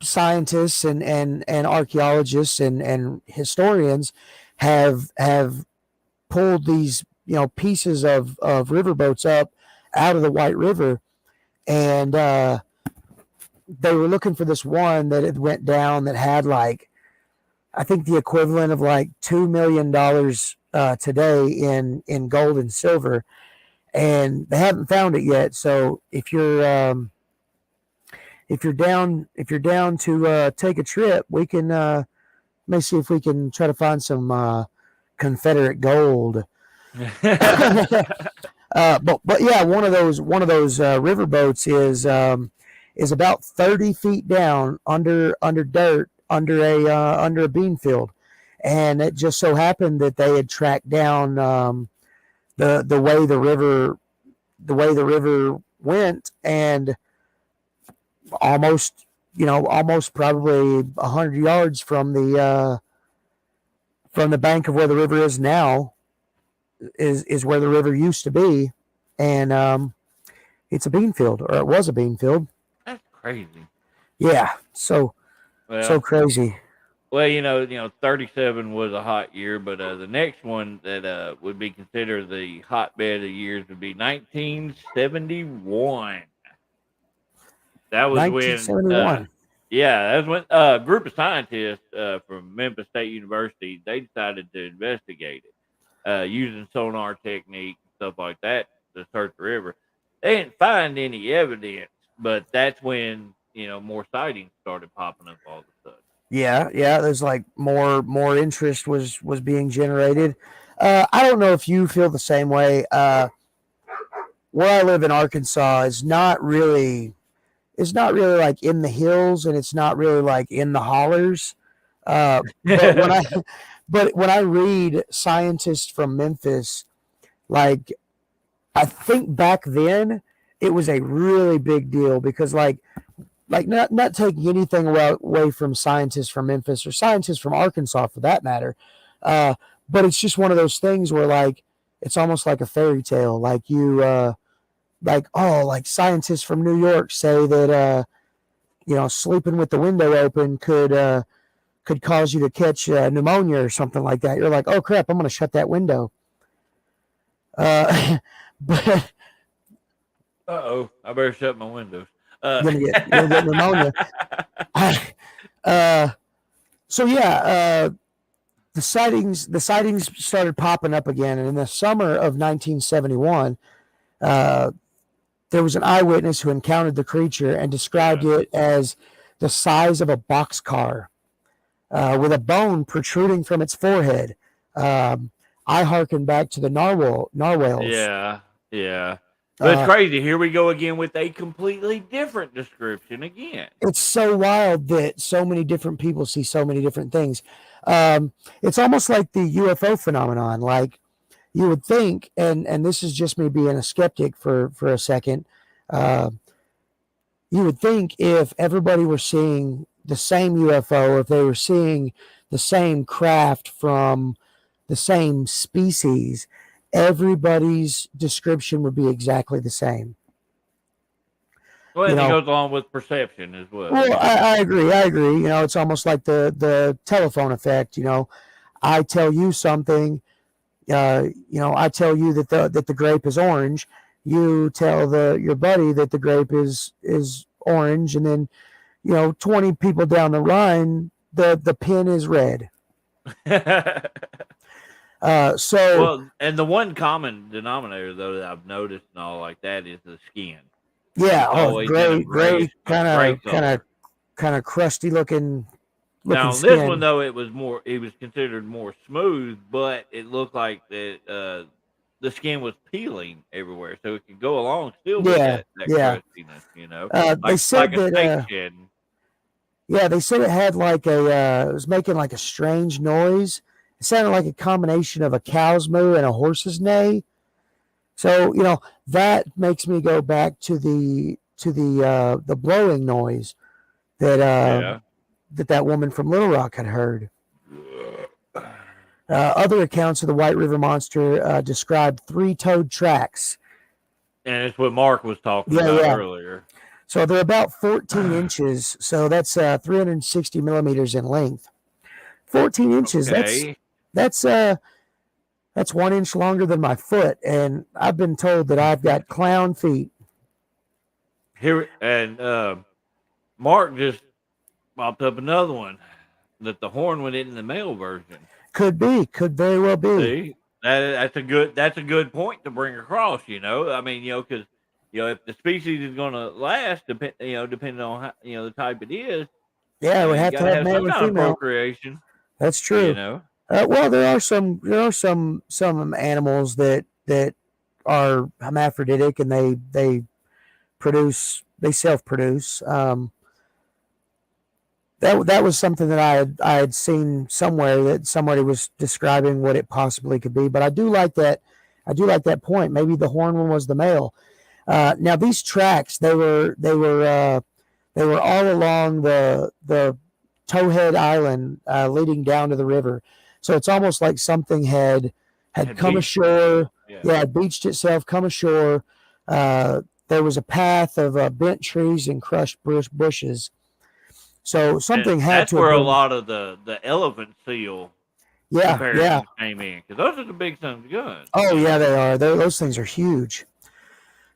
[SPEAKER 2] scientists and archaeologists and historians have pulled these pieces of riverboats up out of the White River, and they were looking for this one that had went down that had, like, I think the equivalent of like $2 million today in gold and silver, and they haven't found it yet. So if you're down to take a trip, we can may see if we can try to find some Confederate gold. But yeah, one of those river boats is about 30 feet down under dirt under a bean field, and it just so happened that they had tracked down the way the river went, and almost probably 100 yards from the bank of where the river is now is where the river used to be, and it's a bean field, or it was a bean field.
[SPEAKER 1] That's crazy.
[SPEAKER 2] Yeah, so
[SPEAKER 1] Well,
[SPEAKER 2] crazy.
[SPEAKER 1] well, 37 was a hot year, but the next one that would be considered the hotbed of years would be 1971. That was when,
[SPEAKER 2] 1971.
[SPEAKER 1] yeah, that was when a group of scientists from Memphis State University, they decided to investigate it using sonar technique and stuff like that to search the river. They didn't find any evidence, but that's when more sightings started popping up all of a sudden.
[SPEAKER 2] Yeah, yeah. There's like more interest was being generated. I don't know if you feel the same way. Where I live in Arkansas is not really. It's not really like in the hills, and it's not really like in the hollers. But when I but when I read scientists from Memphis, like I think back then it was a really big deal because like not taking anything away from scientists from Memphis or scientists from Arkansas for that matter, but it's just one of those things where like it's almost like a fairy tale. Like like scientists from New York say that sleeping with the window open could cause you to catch pneumonia or something like that. You're like, oh crap, I'm going to shut that window. But
[SPEAKER 1] Uh-oh, I better shut my windows.
[SPEAKER 2] you're gonna get pneumonia. So yeah, the sightings started popping up again, and in the summer of 1971, there was an eyewitness who encountered the creature and described it as the size of a boxcar, with a bone protruding from its forehead. I hearken back to the narwhals.
[SPEAKER 1] Yeah, yeah. But it's crazy. Here we go again with a completely different description again.
[SPEAKER 2] It's so wild that so many different people see so many different things. It's almost like the UFO phenomenon. Like you would think, and this is just me being a skeptic for a second. You would think if everybody were seeing the same UFO, if they were seeing the same craft from the same species, everybody's description would be exactly the same.
[SPEAKER 1] Well, and it goes along with perception as well.
[SPEAKER 2] Well, I agree. It's almost like the telephone effect. I tell you something. I tell you that the grape is orange. You tell your buddy that the grape is orange, and then 20 people down the line, the pin is red.
[SPEAKER 1] Well, and the one common denominator though that I've noticed and all like that is the skin.
[SPEAKER 2] Yeah, gray, kind of crusty looking
[SPEAKER 1] now
[SPEAKER 2] skin.
[SPEAKER 1] this one though, it was considered more smooth, but it looked like that the skin was peeling everywhere, so it could go along still with that crustiness,
[SPEAKER 2] they said
[SPEAKER 1] like a
[SPEAKER 2] that.
[SPEAKER 1] shedding.
[SPEAKER 2] Yeah, they said it had like it was making like a strange noise. It sounded like a combination of a cow's moo and a horse's neigh. So that makes me go back to the blowing noise that that woman from Little Rock had heard. Other accounts of the White River Monster described 3-toed tracks.
[SPEAKER 1] And it's what Mark was talking about earlier.
[SPEAKER 2] So they're about 14 inches. So that's 360 millimeters in length. 14 inches.
[SPEAKER 1] Okay.
[SPEAKER 2] That's 1 inch longer than my foot, and I've been told that I've got clown feet.
[SPEAKER 1] Here and Mark just popped up another one that the horn went in the male version.
[SPEAKER 2] Could very well be.
[SPEAKER 1] See, that's a good point to bring across. I mean, because if the species is going to last, depending on how, the type it is.
[SPEAKER 2] Yeah, we have to have male and female
[SPEAKER 1] procreation.
[SPEAKER 2] That's true. Well, there are some animals that are hermaphroditic and they self-produce. that was something that I had seen somewhere that somebody was describing what it possibly could be. But I do like that. I do like that point. Maybe the horn one was the male. Now these tracks they were all along the Towhead Island leading down to the river. So it's almost like something had come ashore. Yeah, it beached itself, come ashore. There was a path of bent trees and crushed bushes. So something had
[SPEAKER 1] that's
[SPEAKER 2] to have
[SPEAKER 1] where a
[SPEAKER 2] been.
[SPEAKER 1] lot of the elephant seal
[SPEAKER 2] Yeah, yeah.
[SPEAKER 1] comparisons came in because those are the big sons of guns.
[SPEAKER 2] Oh, yeah, they are. Those things are huge.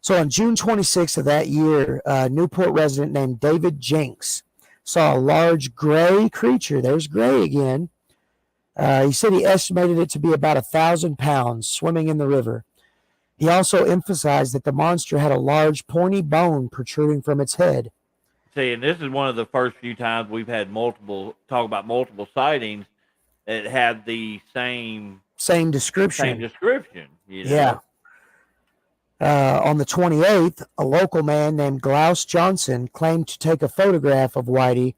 [SPEAKER 2] So on June 26th of that year, a Newport resident named David Jenks saw a large gray creature. There's gray again. He said he estimated it to be about 1,000 pounds swimming in the river. He also emphasized that the monster had a large pointy bone protruding from its head.
[SPEAKER 1] See, and this is one of the first few times we've had multiple sightings that had the same
[SPEAKER 2] description.
[SPEAKER 1] You know?
[SPEAKER 2] Yeah. On the 28th, a local man named Glaus Johnson claimed to take a photograph of Whitey,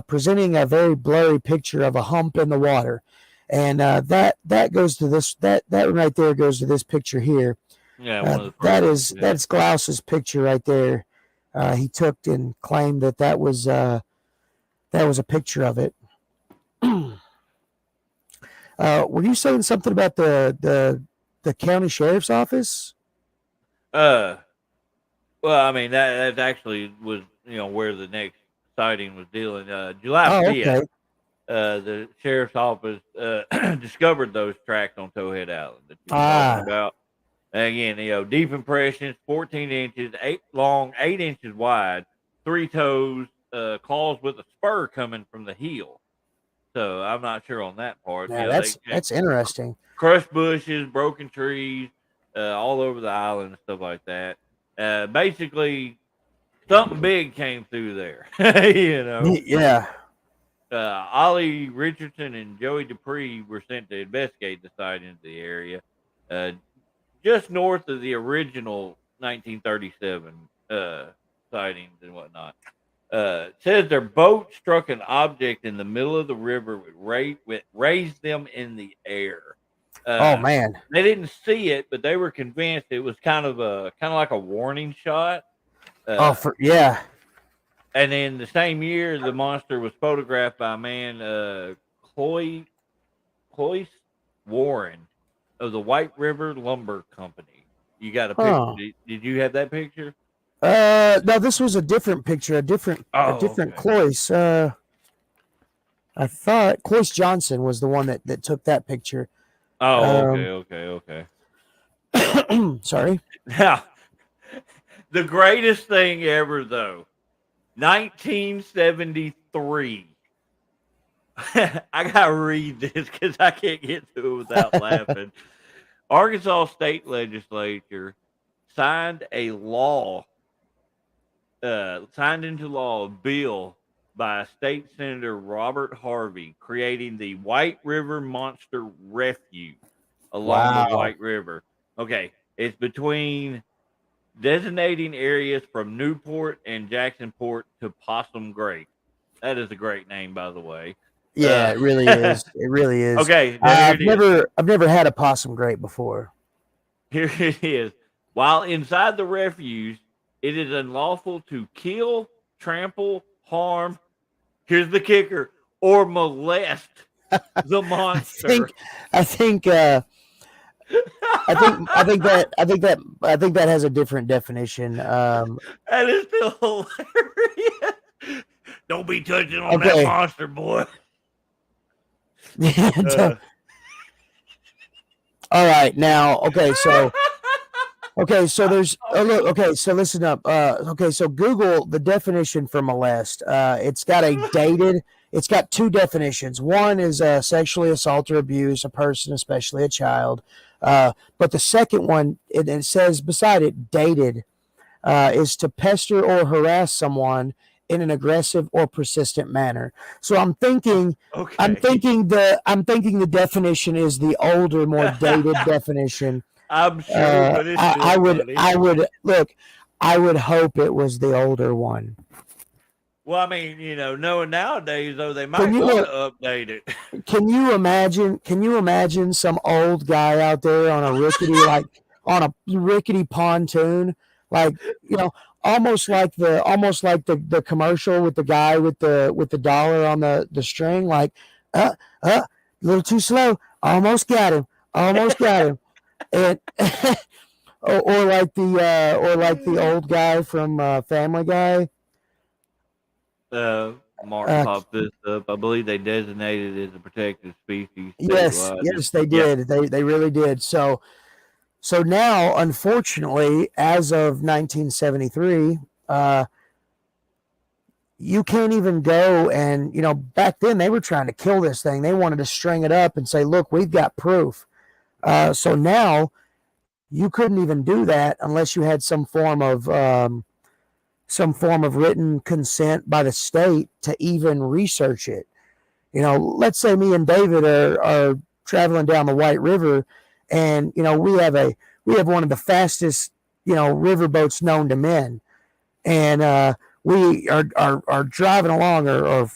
[SPEAKER 2] presenting a very blurry picture of a hump in the water. And that goes to this that right there goes to this picture here.
[SPEAKER 1] Yeah,
[SPEAKER 2] that's Glaus's picture right there. He took and claimed that was a picture of it. Were you saying something about the county sheriff's office?
[SPEAKER 1] Well, I mean that actually was where the next sighting was dealing. July 5th,
[SPEAKER 2] okay.
[SPEAKER 1] The sheriff's office discovered those tracks on Towhead Island that you were talking about. And again, deep impressions, 14 inches, 8 long, 8 inches wide, 3 toes, claws with a spur coming from the heel. So I'm not sure on that part.
[SPEAKER 2] Yeah, that's interesting.
[SPEAKER 1] Crushed bushes, broken trees, all over the island and stuff like that. Basically, something big came through there.
[SPEAKER 2] Yeah.
[SPEAKER 1] Ollie Richardson and Joey Dupree were sent to investigate the site into the area, just north of the original 1937 sightings and whatnot. Says their boat struck an object in the middle of the river, raised them in the air.
[SPEAKER 2] Oh man!
[SPEAKER 1] They didn't see it, but they were convinced it was kind of like a warning shot.
[SPEAKER 2] Yeah.
[SPEAKER 1] And then the same year, the monster was photographed by a man, Cloyce Warren of the White River Lumber Company. You got a picture? Did you have that picture?
[SPEAKER 2] No, this was a different picture, a different Cloyce. I thought Cloyce Johnson was the one that took that picture.
[SPEAKER 1] Oh, okay.
[SPEAKER 2] Sorry.
[SPEAKER 1] Now, the greatest thing ever, though, 1973. I gotta read this because I can't get to it without laughing. Arkansas State Legislature signed into law a bill by State Senator Robert Harvey creating the White River Monster Refuge along the White River. Okay, it's between designating areas from Newport and Jacksonport to Possum Great. That is a great name, by the way.
[SPEAKER 2] Yeah, it really is. It really is.
[SPEAKER 1] Okay,
[SPEAKER 2] I've never had a possum grape before.
[SPEAKER 1] Here it is. While inside the refuge, it is unlawful to kill, trample, harm. Here's the kicker: or molest the monster.
[SPEAKER 2] I think that has a different definition.
[SPEAKER 1] That is still hilarious. Don't be touching on that monster, boy.
[SPEAKER 2] All right, now, so there's so listen up. So Google the definition for molest. It's got 2 definitions. One is sexually assault or abuse a person, especially a child. But the second one, it says beside it, dated, is to pester or harass someone in an aggressive or persistent manner. So I'm thinking the definition is the older, more dated definition.
[SPEAKER 1] I'm sure, but it's
[SPEAKER 2] I would hope it was the older one.
[SPEAKER 1] Well, I mean, knowing nowadays though, they
[SPEAKER 2] Can
[SPEAKER 1] might
[SPEAKER 2] you
[SPEAKER 1] want
[SPEAKER 2] uh,
[SPEAKER 1] to update it.
[SPEAKER 2] can you imagine? Can you imagine some old guy out there on a rickety pontoon, like you know, almost like the commercial with the guy with the dollar on the string, like uh a little too slow, almost got him, and or like the old guy from Family Guy.
[SPEAKER 1] Mark
[SPEAKER 2] Uh,
[SPEAKER 1] popped this up. I believe they designated it as a protected species
[SPEAKER 2] yes,
[SPEAKER 1] statewide.
[SPEAKER 2] yes, they
[SPEAKER 1] Yeah.
[SPEAKER 2] did. They really did. So now, unfortunately, as of 1973, you can't even go and back then they were trying to kill this thing. They wanted to string it up and say, "Look, we've got proof." So now you couldn't even do that unless you had some form of written consent by the state to even research it. Let's say me and David are traveling down the White River, and we have one of the fastest river boats known to men, and we are driving along or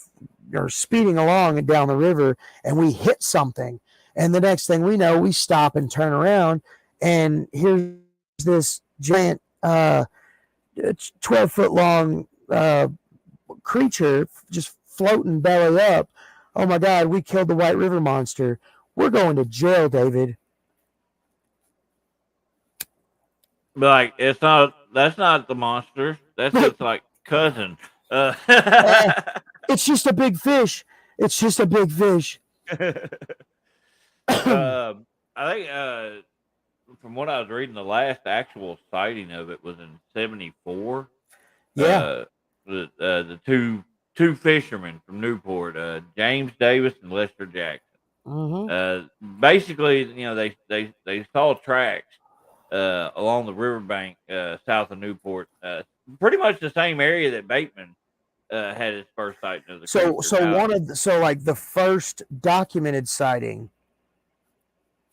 [SPEAKER 2] speeding along and down the river, and we hit something, and the next thing we know, we stop and turn around, and here's this giant 12-foot long creature just floating belly up. Oh my God, we killed the White River monster. We're going to jail, David.
[SPEAKER 1] But like, that's not the monster. That's just like cousin.
[SPEAKER 2] Eh, it's just a big fish. It's just a big fish.
[SPEAKER 1] I think from what I was reading, the last actual sighting of it was in '74.
[SPEAKER 2] Yeah.
[SPEAKER 1] The two fishermen from Newport, James Davis and Lester Jackson.
[SPEAKER 2] Mm-hmm.
[SPEAKER 1] Basically, they saw tracks along the riverbank south of Newport, pretty much the same area that Bateman had his first sighting of the creature.
[SPEAKER 2] So like the first documented sighting,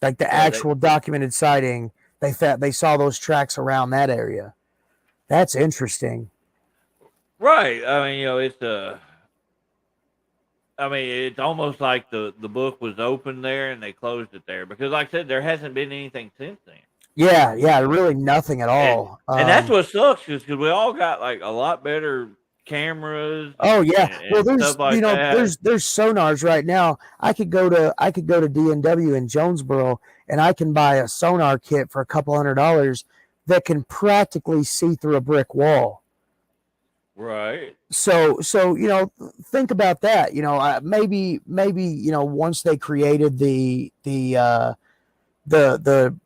[SPEAKER 2] like the
[SPEAKER 1] yeah, they,
[SPEAKER 2] actual documented sighting, they saw those tracks around that area. That's interesting.
[SPEAKER 1] right. I mean, it's almost like the book was open there and they closed it there because, like I said, there hasn't been anything since then.
[SPEAKER 2] Yeah, really nothing at
[SPEAKER 1] And
[SPEAKER 2] all.
[SPEAKER 1] and that's what sucks is because we all got like a lot better cameras
[SPEAKER 2] Oh yeah. Well,
[SPEAKER 1] and stuff like that.
[SPEAKER 2] there's sonars right now. I could go to D&W in Jonesboro, and I can buy a sonar kit for a couple $100 that can practically see through a brick wall.
[SPEAKER 1] Right.
[SPEAKER 2] So think about that. Maybe once they created the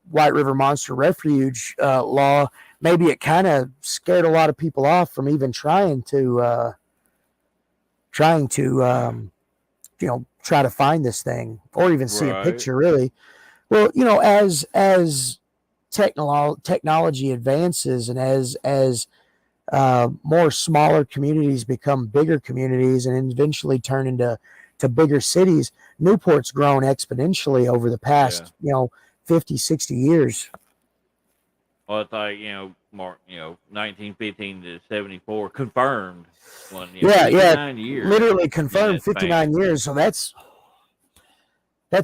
[SPEAKER 2] White River Monster Refuge law, maybe it kind of scared a lot of people off from even trying to try to find this thing or even see a
[SPEAKER 1] Right.
[SPEAKER 2] picture. Really, well, as technology advances and as more smaller communities become bigger communities and eventually turn into bigger cities, Newport's grown exponentially over the past 50, 60 years.
[SPEAKER 1] Well, it's like, Mark, 1915 to 74 confirmed one,
[SPEAKER 2] Yeah,
[SPEAKER 1] 59 years
[SPEAKER 2] literally
[SPEAKER 1] in
[SPEAKER 2] confirmed
[SPEAKER 1] that span.
[SPEAKER 2] 59 years. So that's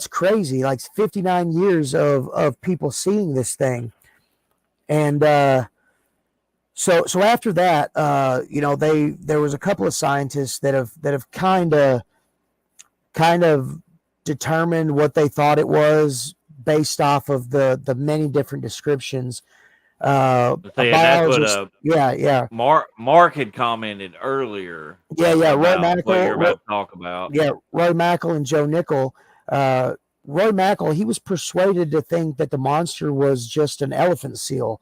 [SPEAKER 2] crazy. Like 59 years of people seeing this thing. And so after that, there was a couple of scientists that have kind of determined what they thought it was based off of the many different descriptions. A
[SPEAKER 1] See, and that's what
[SPEAKER 2] biologist, yeah,
[SPEAKER 1] Mark had commented earlier
[SPEAKER 2] Roy
[SPEAKER 1] about what you're
[SPEAKER 2] Mackle,
[SPEAKER 1] about to talk about.
[SPEAKER 2] Roy Mackle and Joe Nickel. Roy Mackle, he was persuaded to think that the monster was just an elephant seal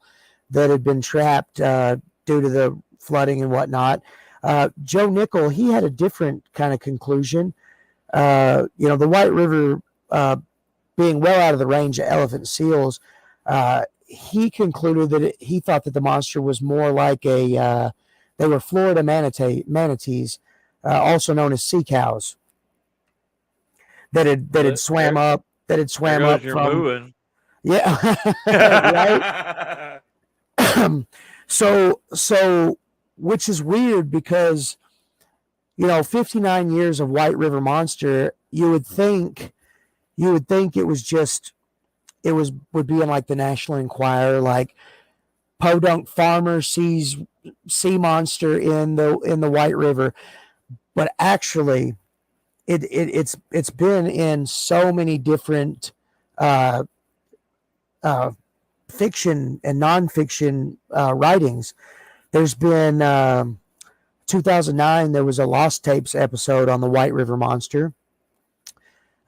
[SPEAKER 2] that had been trapped due to the flooding and whatnot. Joe Nickel, he had a different kind of conclusion. The White River being well out of the range of elephant seals, he concluded that he thought that the monster was more like they were Florida manatees, also known as sea cows, that had swam up
[SPEAKER 1] There goes your
[SPEAKER 2] from
[SPEAKER 1] mooing.
[SPEAKER 2] right. So which is weird because 59 years of White River Monster, you would think it was just would be in like the National Enquirer, like Podunk farmer sees sea monster in the White River, but actually it's been in so many different uh, uh, fiction and nonfiction writings. There's been 2009. There was a Lost Tapes episode on the White River Monster.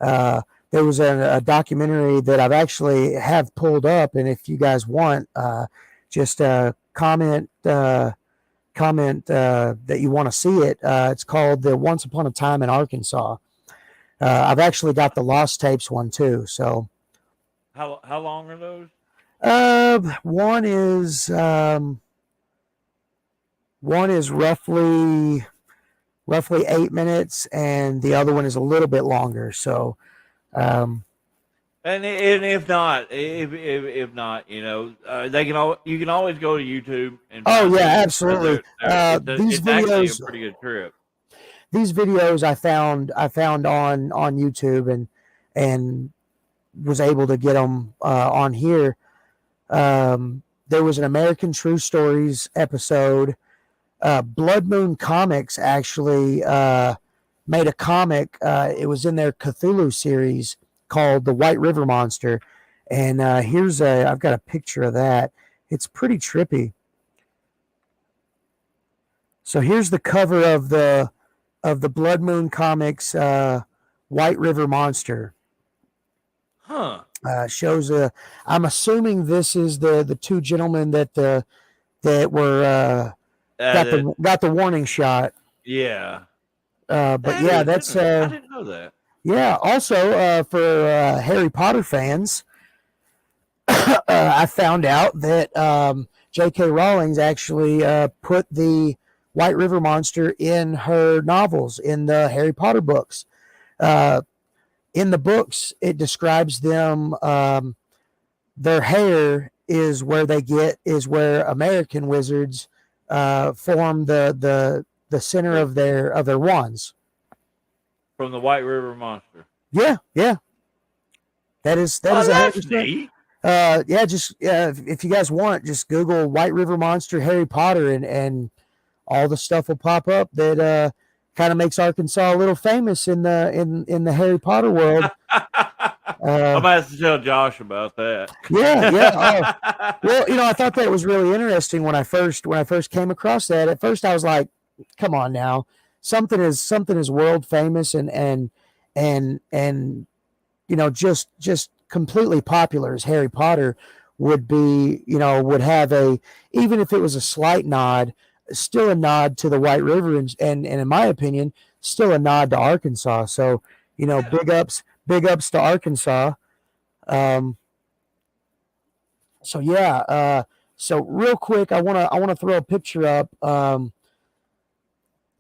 [SPEAKER 2] There was a documentary that I've actually have pulled up, and if you guys want, just comment that you want to see it. It's called the Once Upon a Time in Arkansas. I've actually got the Lost Tapes one too. So,
[SPEAKER 1] how long are those?
[SPEAKER 2] One is roughly 8 minutes, and the other one is a little bit longer. So,
[SPEAKER 1] and if not, they can you can always go to YouTube and
[SPEAKER 2] absolutely.
[SPEAKER 1] It's
[SPEAKER 2] videos,
[SPEAKER 1] actually a pretty good trip.
[SPEAKER 2] These videos I found on YouTube and was able to get them on here. There was an American True Stories episode. Blood Moon Comics actually made a comic. It was in their Cthulhu series called The White River Monster. And I've got a picture of that. It's pretty trippy. So here's the cover of the Blood Moon Comics White River Monster.
[SPEAKER 1] Huh.
[SPEAKER 2] Shows I'm assuming this is the two gentlemen that were got the warning shot.
[SPEAKER 1] Yeah.
[SPEAKER 2] But yeah, that's
[SPEAKER 1] I didn't know that.
[SPEAKER 2] Yeah. Also, for Harry Potter fans, I found out that J.K. Rowling actually put the White River Monster in her novels, in the Harry Potter books. In the books, it describes them. Their hair is where American wizards form the center of their wands.
[SPEAKER 1] From the White River Monster.
[SPEAKER 2] Yeah. That is
[SPEAKER 1] that's neat.
[SPEAKER 2] If you guys want, just Google White River Monster Harry Potter and all the stuff will pop up that kind of makes Arkansas a little famous in the Harry Potter world.
[SPEAKER 1] I'm gonna have to tell Josh about that.
[SPEAKER 2] Yeah. Well, I thought that was really interesting when I first came across that. At first, I was like, "Come on now, something is world famous and just completely popular as Harry Potter would be. Would have even if it was a slight nod." Still a nod to the White River, and in my opinion, still a nod to Arkansas. So, big ups to Arkansas. So real quick, I wanna throw a picture up.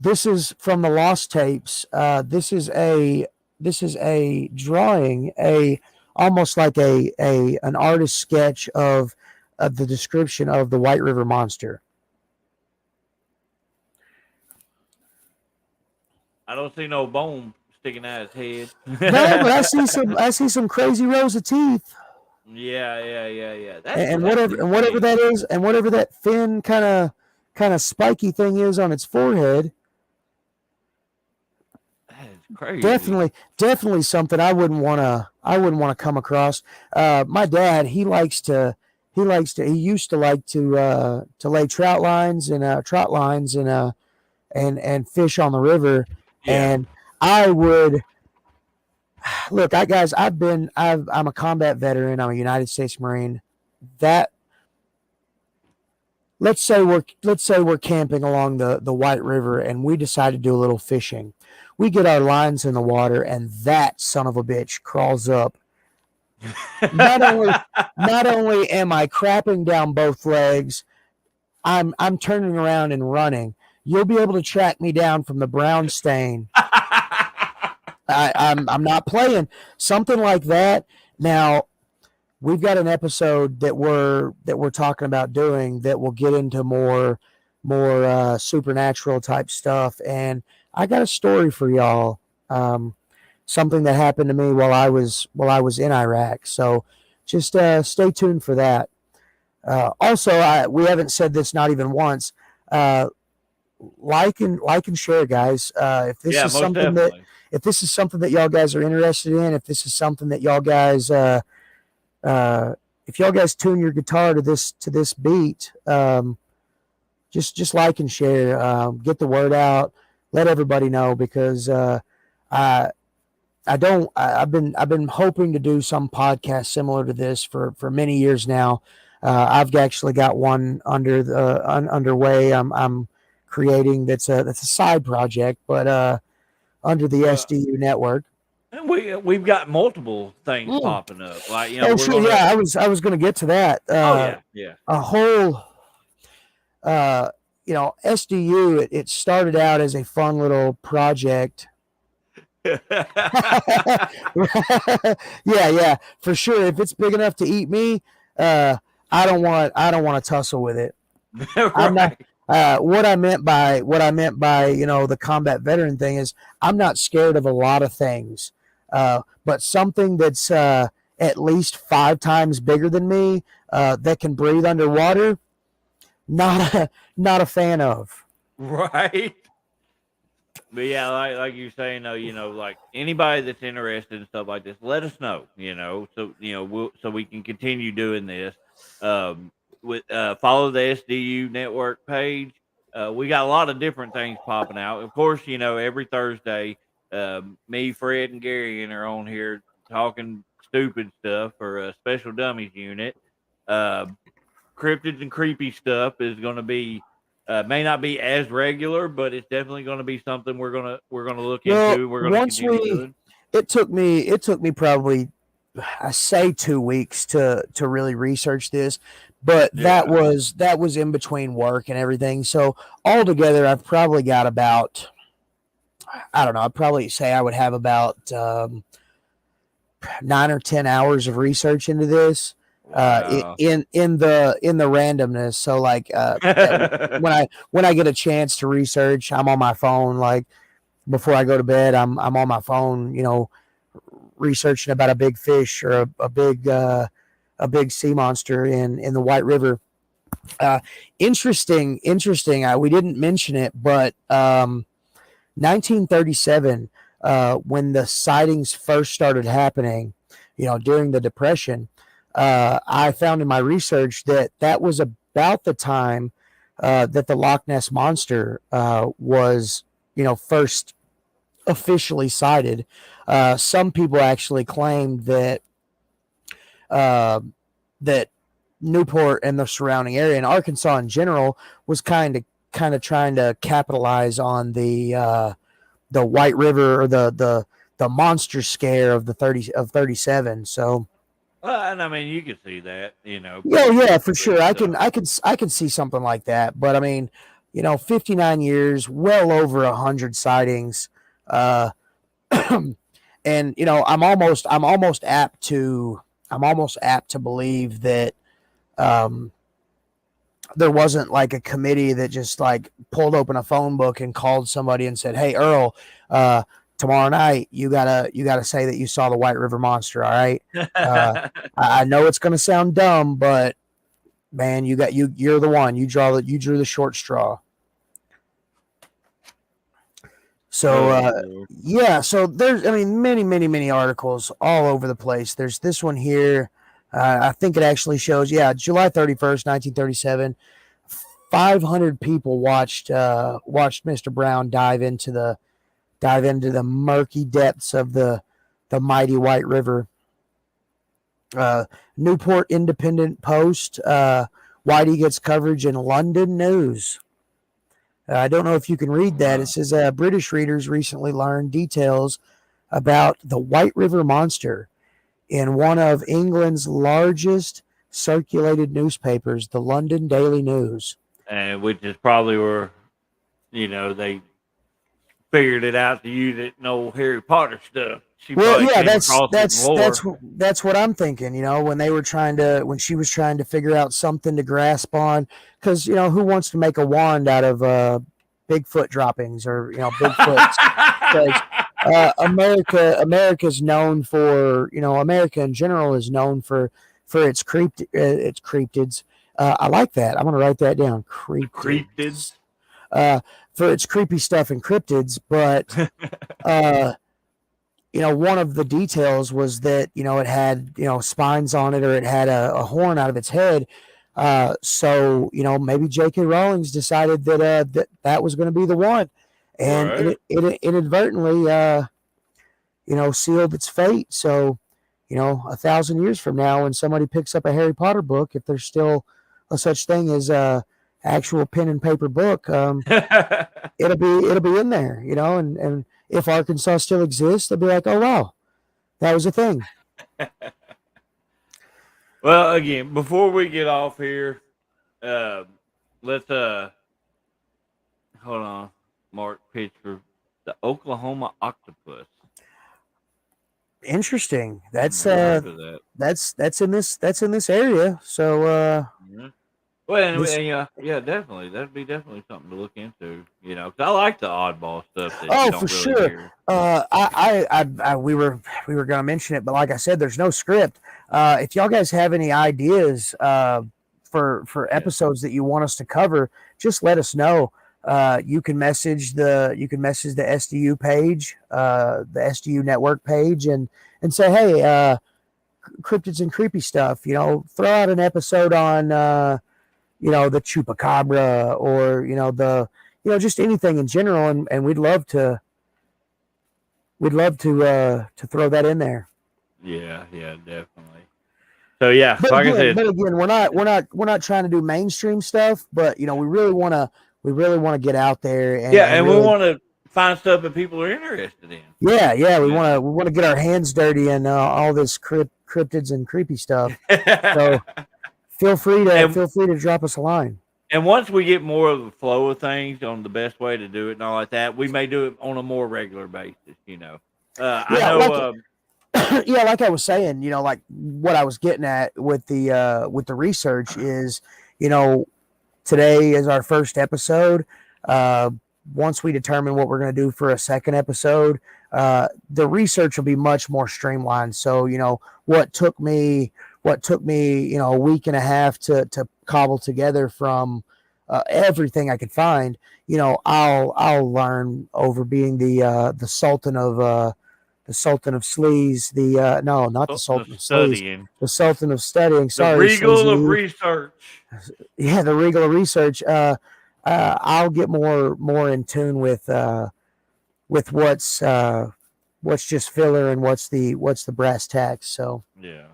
[SPEAKER 2] This is from the Lost Tapes. This is a drawing, almost like an artist sketch of the description of the White River Monster.
[SPEAKER 1] I don't see no bone sticking out his head.
[SPEAKER 2] No, but I see some crazy rows of teeth.
[SPEAKER 1] Yeah.
[SPEAKER 2] Whatever that is, and whatever that thin kind of spiky thing is on its forehead.
[SPEAKER 1] That is crazy.
[SPEAKER 2] Definitely something I wouldn't want to come across. My dad, he used to like to lay trout lines and fish on the river. Yeah. And I would look. I'm a combat veteran. I'm a United States Marine. Let's say we're camping along the White River, and we decide to do a little fishing. We get our lines in the water, and that son of a bitch crawls up. Not only am I crapping down both legs, I'm turning around and running. You'll be able to track me down from the brown stain. I'm not playing. Something like that. Now, we've got an episode that we're talking about doing that will get into more supernatural type stuff, and I got a story for y'all. Something that happened to me while I was in Iraq. So just stay tuned for that. Also, we haven't said this not even once. Uh, like and share, guys.
[SPEAKER 1] Yeah, most definitely.
[SPEAKER 2] If this is something that y'all guys are interested in, if this is something that y'all guys uh, if y'all guys tune your guitar to this beat, just like and share, get the word out, let everybody know because I I've been hoping to do some podcast similar to this for many years now. I've actually got one underway. I'm creating that's a side project, but under the
[SPEAKER 1] Well,
[SPEAKER 2] SDU network.
[SPEAKER 1] and we've got multiple things
[SPEAKER 2] Mm.
[SPEAKER 1] popping up. Like
[SPEAKER 2] Oh,
[SPEAKER 1] we're
[SPEAKER 2] sure,
[SPEAKER 1] gonna.
[SPEAKER 2] yeah, I was going to get to that.
[SPEAKER 1] Oh yeah, yeah.
[SPEAKER 2] A whole uh, SDU. It started out as a fun little project. Yeah, for sure. If it's big enough to eat me, uh, I don't want to tussle with it. I'm not.
[SPEAKER 1] Right.
[SPEAKER 2] What I meant by the combat veteran thing is I'm not scared of a lot of things, but something that's at least 5 times bigger than me that can breathe underwater, not a fan of.
[SPEAKER 1] Right. But yeah, like you're saying though, like anybody that's interested in stuff like this, let us know. So so we can continue doing this. Um, with follow the SDU network page. We got a lot of different things popping out. Of course, every Thursday, me, Fred, and Gary are on here talking stupid stuff for a special dummies unit. Uh, Cryptids and Creepy Stuff is going to be may not be as regular, but it's definitely going to be something we're gonna look
[SPEAKER 2] Well,
[SPEAKER 1] into. We're going to
[SPEAKER 2] once
[SPEAKER 1] continue
[SPEAKER 2] we
[SPEAKER 1] doing.
[SPEAKER 2] it took me probably, I say, 2 weeks to really research this, but that
[SPEAKER 1] Yeah.
[SPEAKER 2] was in between work and everything. So altogether, I've probably got about, I don't know. I'd probably say I would have about 9 or 10 hours of research into this.
[SPEAKER 1] Wow.
[SPEAKER 2] In the randomness. So like when I get a chance to research, I'm on my phone. Like before I go to bed, I'm on my phone. Researching about a big fish or a big sea monster in the White River. Uh, interesting. We didn't mention it, but 1937, when the sightings first started happening, during the Depression, I found in my research that was about the time that the Loch Ness monster was, first officially cited. Some people actually claimed uh, that Newport and the surrounding area and Arkansas in general was kind of trying to capitalize on the White River or the monster scare of the 37. So
[SPEAKER 1] Well, and I mean, you can see that,
[SPEAKER 2] yeah, yeah, for
[SPEAKER 1] pretty
[SPEAKER 2] sure. I can
[SPEAKER 1] tough.
[SPEAKER 2] I can I can see something like that. But I mean, 59 years, well over 100 sightings. Uh, and I'm almost apt to believe that um, there wasn't like a committee that just like pulled open a phone book and called somebody and said, "Hey, Earl, tomorrow night you gotta say that you saw the White River Monster." All right. Uh, I know it's gonna sound dumb, but man, you're the one. You drew the short straw. So
[SPEAKER 1] Oh Lord.
[SPEAKER 2] yeah, so there's, I mean, many articles all over the place. There's this one here. I think it actually shows, yeah, July 31st, 1937. 500 people watched Mr. Brown dive into the murky depths of the mighty White River. Newport Independent Post. Whitey gets coverage in London News. I don't know if you can read that. It
[SPEAKER 1] Wow.
[SPEAKER 2] says British readers recently learned details about the White River Monster in one of England's largest circulated newspapers, the London Daily News.
[SPEAKER 1] And which is probably where they figured it out to use it no Harry Potter stuff. She
[SPEAKER 2] Well,
[SPEAKER 1] probably
[SPEAKER 2] yeah,
[SPEAKER 1] came
[SPEAKER 2] that's
[SPEAKER 1] across it in
[SPEAKER 2] that's that's
[SPEAKER 1] lore.
[SPEAKER 2] that's what I'm thinking. When she was trying to figure out something to grasp on, because who wants to make a wand out of Bigfoot droppings or Bigfoots, because America's known for America in general is known for its cryptids. I like that. I'm gonna write that down.
[SPEAKER 1] Cryptids.
[SPEAKER 2] Cryptids. For its creepy stuff and cryptids, but uh, one of the details was that it had spines on it, or it had a horn out of its head. So maybe J.K. Rowling's decided that was going to be the one, and
[SPEAKER 1] Right.
[SPEAKER 2] it inadvertently sealed its fate. So 1,000 years from now, when somebody picks up a Harry Potter book, if there's still a such thing as a actual pen and paper book, it'll be in there, and if Arkansas still exists, they'll be like, oh wow, that was a thing.
[SPEAKER 1] Well, again, before we get off here, let's hold on. Mark picture the Oklahoma octopus.
[SPEAKER 2] Interesting. That's
[SPEAKER 1] Never heard of that.
[SPEAKER 2] that's in this area. So
[SPEAKER 1] Yeah. Well, and,
[SPEAKER 2] this
[SPEAKER 1] yeah, definitely. That'd be definitely something to look into. 'Cause I like the oddball stuff that you don't
[SPEAKER 2] for
[SPEAKER 1] really
[SPEAKER 2] sure.
[SPEAKER 1] hear.
[SPEAKER 2] We were gonna mention it, but like I said, there's no script. If y'all guys have any ideas for episodes that you want us to cover, just let us know. You can message the SDU page, the SDU network page, and say, hey, cryptids and creepy stuff. Throw out an episode on the chupacabra, or just anything in general, and we'd love to throw that in there.
[SPEAKER 1] Yeah, definitely. So yeah,
[SPEAKER 2] But
[SPEAKER 1] like
[SPEAKER 2] again,
[SPEAKER 1] I said,
[SPEAKER 2] we're not trying to do mainstream stuff, but we really want to get out there,
[SPEAKER 1] and
[SPEAKER 2] really,
[SPEAKER 1] we want to find stuff that people are interested in.
[SPEAKER 2] yeah, we want to get our hands dirty in all this cryptids and creepy stuff. So feel free to drop us a line.
[SPEAKER 1] And once we get more of the flow of things on the best way to do it and all like that, we may do it on a more regular basis. I know.
[SPEAKER 2] Like I was saying, like what I was getting at with the research is, today is our first episode. Once we determine what we're going to do for a second episode, the research will be much more streamlined. So, what took me, a week and a half to cobble together from everything I could find, I'll learn over being the Sultan of Sleaze, no, not the Sultan of Sleaze, the Sultan of Studying. Sorry,
[SPEAKER 1] the Regal of
[SPEAKER 2] Sleazy.
[SPEAKER 1] Research.
[SPEAKER 2] Yeah, the Regal of Research. I'll get more in tune with what's just filler and what's the brass tacks. So
[SPEAKER 1] yeah.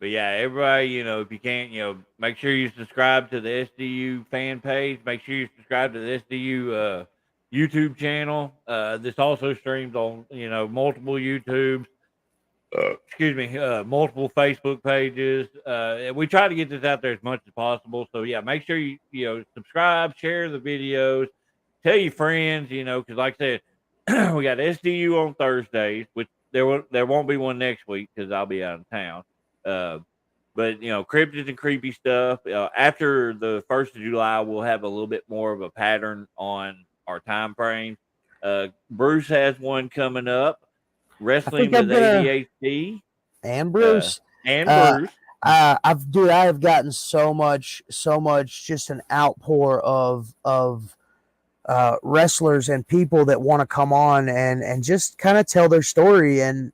[SPEAKER 1] But yeah, everybody, if you can't, make sure you subscribe to the SDU fan page. Make sure you subscribe to the SDU YouTube channel. This also streams on, multiple YouTubes. Multiple Facebook pages. We try to get this out there as much as possible. So yeah, make sure you subscribe, share the videos, tell your friends. Because like I said, we got SDU on Thursdays, which there won't be one next week because I'll be out of town. But cryptids and creepy stuff. After the 1st of July, we'll have a little bit more of a pattern on our time frame. Bruce has one coming up. Wrestling with ADHD.
[SPEAKER 2] And Bruce. I have gotten so much, just an outpour of wrestlers and people that want to come on and just kind of tell their story, and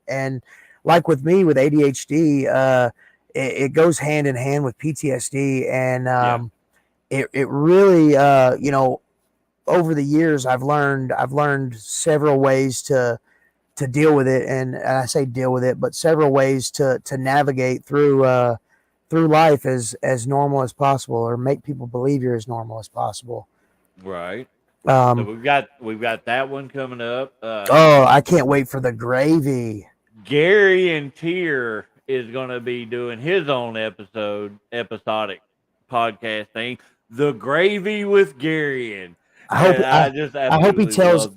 [SPEAKER 2] like with me with ADHD, it goes hand in hand with PTSD, and it really over the years I've learned several ways to deal with it, and I say deal with it, but several ways to navigate through life as normal as possible, or make people believe you're as normal as possible.
[SPEAKER 1] Right. So we've got that one coming up.
[SPEAKER 2] I can't wait for the gravy.
[SPEAKER 1] Gary and Tier is going to be doing his own episodic podcast thing, The Gravy with Gary.
[SPEAKER 2] I hope he tells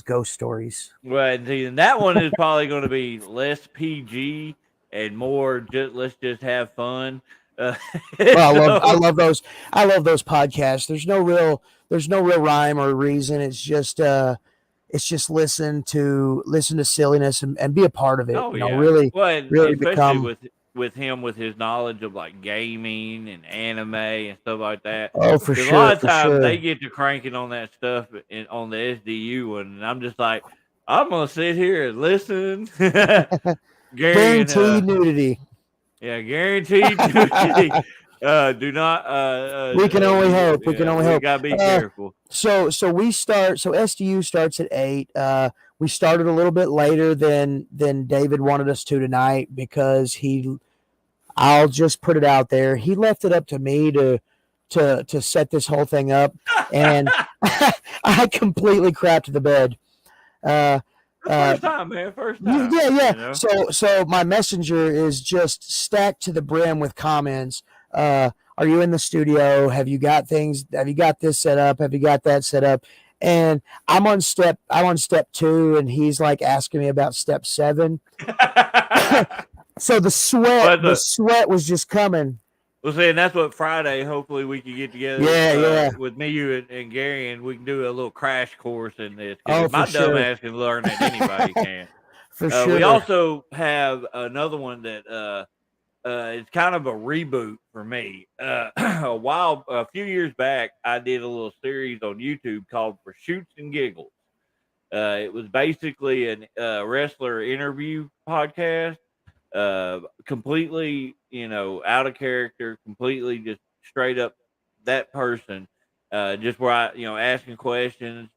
[SPEAKER 2] ghost stories.
[SPEAKER 1] Well, and that one is probably going to be less PG and more let's just have fun.
[SPEAKER 2] Well, I
[SPEAKER 1] So,
[SPEAKER 2] love those. I love those podcasts. There's no real rhyme or reason. It's just listen to silliness and be a part of it.
[SPEAKER 1] oh
[SPEAKER 2] You know,
[SPEAKER 1] yeah,
[SPEAKER 2] really,
[SPEAKER 1] well, and
[SPEAKER 2] really
[SPEAKER 1] especially
[SPEAKER 2] become.
[SPEAKER 1] with him with his knowledge of like gaming and anime and stuff like that.
[SPEAKER 2] Oh, for
[SPEAKER 1] Because a lot
[SPEAKER 2] sure,
[SPEAKER 1] of
[SPEAKER 2] for
[SPEAKER 1] times they
[SPEAKER 2] sure.
[SPEAKER 1] get to cranking on that stuff on the SDU one, and I'm just like, I'm gonna sit here and listen. Gary and
[SPEAKER 2] Guaranteed nudity.
[SPEAKER 1] yeah, guaranteed nudity. Do not
[SPEAKER 2] We can only
[SPEAKER 1] you
[SPEAKER 2] hope. We can
[SPEAKER 1] yeah,
[SPEAKER 2] only
[SPEAKER 1] we
[SPEAKER 2] hope.
[SPEAKER 1] gotta be careful.
[SPEAKER 2] So we start. So SDU starts at 8. We started a little bit later than David wanted us to tonight because he. I'll just put it out there. He left it up to me to set this whole thing up, and I completely crapped the bed. Uh,
[SPEAKER 1] The
[SPEAKER 2] uh,
[SPEAKER 1] first time, man, first
[SPEAKER 2] yeah,
[SPEAKER 1] time.
[SPEAKER 2] yeah, yeah.
[SPEAKER 1] You know.
[SPEAKER 2] So my messenger is just stacked to the brim with comments. Are you in the studio? Have you got things? Have you got this set up? Have you got that set up? And I'm on step 2, and he's like asking me about step 7. So
[SPEAKER 1] Well,
[SPEAKER 2] the sweat was just coming.
[SPEAKER 1] well, see, and that's what Friday. Hopefully, we can get together
[SPEAKER 2] Yeah, yeah.
[SPEAKER 1] with me, you, and Gary, and we can do a little crash course in this. Because
[SPEAKER 2] Oh,
[SPEAKER 1] if
[SPEAKER 2] for
[SPEAKER 1] my dumb
[SPEAKER 2] sure,
[SPEAKER 1] ass can learn it, anybody can.
[SPEAKER 2] for
[SPEAKER 1] We
[SPEAKER 2] sure.
[SPEAKER 1] also have another one that it's kind of a reboot for me. A few years back, I did a little series on YouTube called "For Shoots and Giggles." It was basically a wrestler interview podcast, completely, out of character, completely just straight up that person, just where I, asking questions,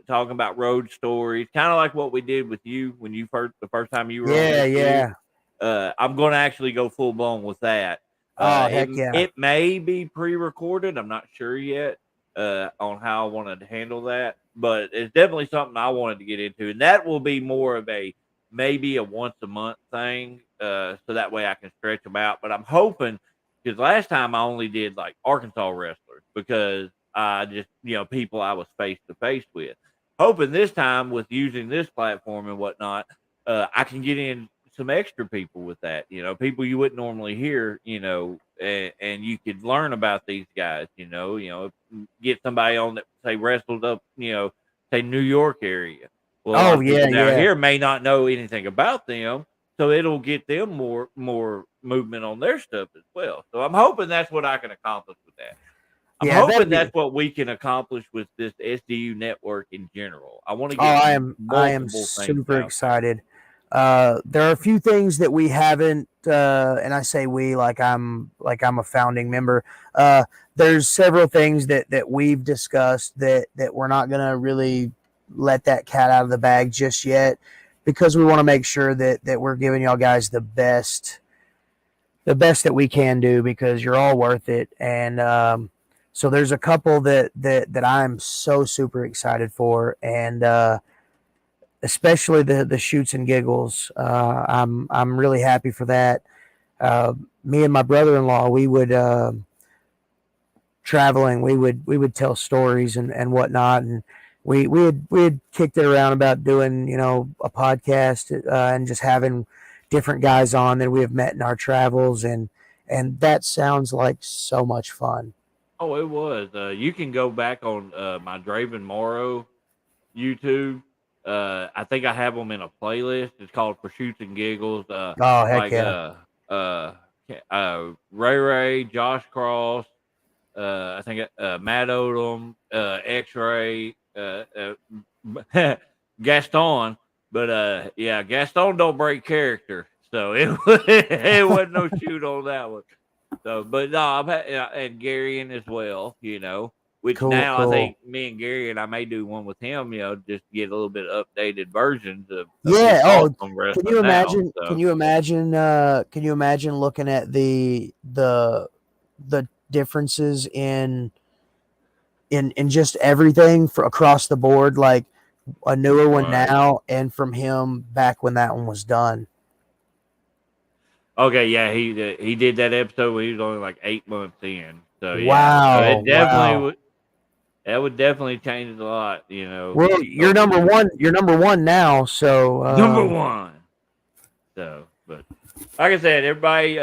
[SPEAKER 1] talking about road stories, kind of like what we did with you when the first time you were on
[SPEAKER 2] Yeah,
[SPEAKER 1] SDU.
[SPEAKER 2] yeah.
[SPEAKER 1] I'm going to actually go full blown with that.
[SPEAKER 2] Oh,
[SPEAKER 1] It
[SPEAKER 2] heck yeah.
[SPEAKER 1] it may be pre-recorded. I'm not sure yet on how I wanted to handle that, but it's definitely something I wanted to get into, and that will be more of a maybe a once a month thing, so that way I can stretch them out. But I'm hoping because last time I only did like Arkansas wrestlers because I just people I was face to face with. Hoping this time with using this platform and whatnot, I can get in some extra people with that, people you wouldn't normally hear, and you could learn about these guys, get somebody on that say wrestled up, say New York area. Well, a lot
[SPEAKER 2] Oh,
[SPEAKER 1] of
[SPEAKER 2] yeah,
[SPEAKER 1] people down
[SPEAKER 2] yeah.
[SPEAKER 1] here may not know anything about them, so it'll get them more movement on their stuff as well. So I'm hoping that's what I can accomplish with that. I'm
[SPEAKER 2] Yeah, that'd
[SPEAKER 1] hoping
[SPEAKER 2] be.
[SPEAKER 1] that's what we can accomplish with this SDU network in general. I want to
[SPEAKER 2] Oh,
[SPEAKER 1] get
[SPEAKER 2] I am
[SPEAKER 1] multiple things
[SPEAKER 2] super
[SPEAKER 1] out there.
[SPEAKER 2] excited. There are a few things that we haven't, and I say we like I'm a founding member. There's several things that we've discussed that we're not gonna really let that cat out of the bag just yet because we want to make sure that we're giving y'all guys the best that we can do because you're all worth it. And so there's a couple that I'm so super excited for, and especially the shoots and giggles. I'm really happy for that. Me and my brother-in-law, we would traveling, we would tell stories and whatnot, and we had kicked it around about doing a podcast and just having different guys on that we have met in our travels, and that sounds like so much fun.
[SPEAKER 1] Oh, it was. You can go back on my Draven Morrow YouTube. I think I have them in a playlist. It's called For Shoots and Giggles.
[SPEAKER 2] Oh, heck
[SPEAKER 1] Like
[SPEAKER 2] yeah.
[SPEAKER 1] Ray Ray, Josh Cross, I think Matt Odom, X Ray, Gaston. But yeah, Gaston don't break character, so it wasn't no shoot on that one. So, but no, and Gary in as well, which
[SPEAKER 2] Cool,
[SPEAKER 1] now I
[SPEAKER 2] cool.
[SPEAKER 1] think me and Gary and I may do one with him, just get a little bit updated versions of his
[SPEAKER 2] Yeah.
[SPEAKER 1] thoughts
[SPEAKER 2] Oh,
[SPEAKER 1] on
[SPEAKER 2] can
[SPEAKER 1] wrestling
[SPEAKER 2] you
[SPEAKER 1] now.
[SPEAKER 2] imagine? Can
[SPEAKER 1] So,
[SPEAKER 2] you imagine? Can you imagine looking at the differences in just everything for across the board, like a newer one
[SPEAKER 1] right.
[SPEAKER 2] now, and from him back when that one was done.
[SPEAKER 1] Okay, yeah, he did that episode when he was only like 8 months in. So yeah, so
[SPEAKER 2] Wow,
[SPEAKER 1] it definitely
[SPEAKER 2] wow.
[SPEAKER 1] would that would definitely change a lot,
[SPEAKER 2] Well, you're
[SPEAKER 1] over
[SPEAKER 2] number
[SPEAKER 1] the
[SPEAKER 2] one.
[SPEAKER 1] years.
[SPEAKER 2] You're number one now, so
[SPEAKER 1] Number one. So, But like I said, everybody,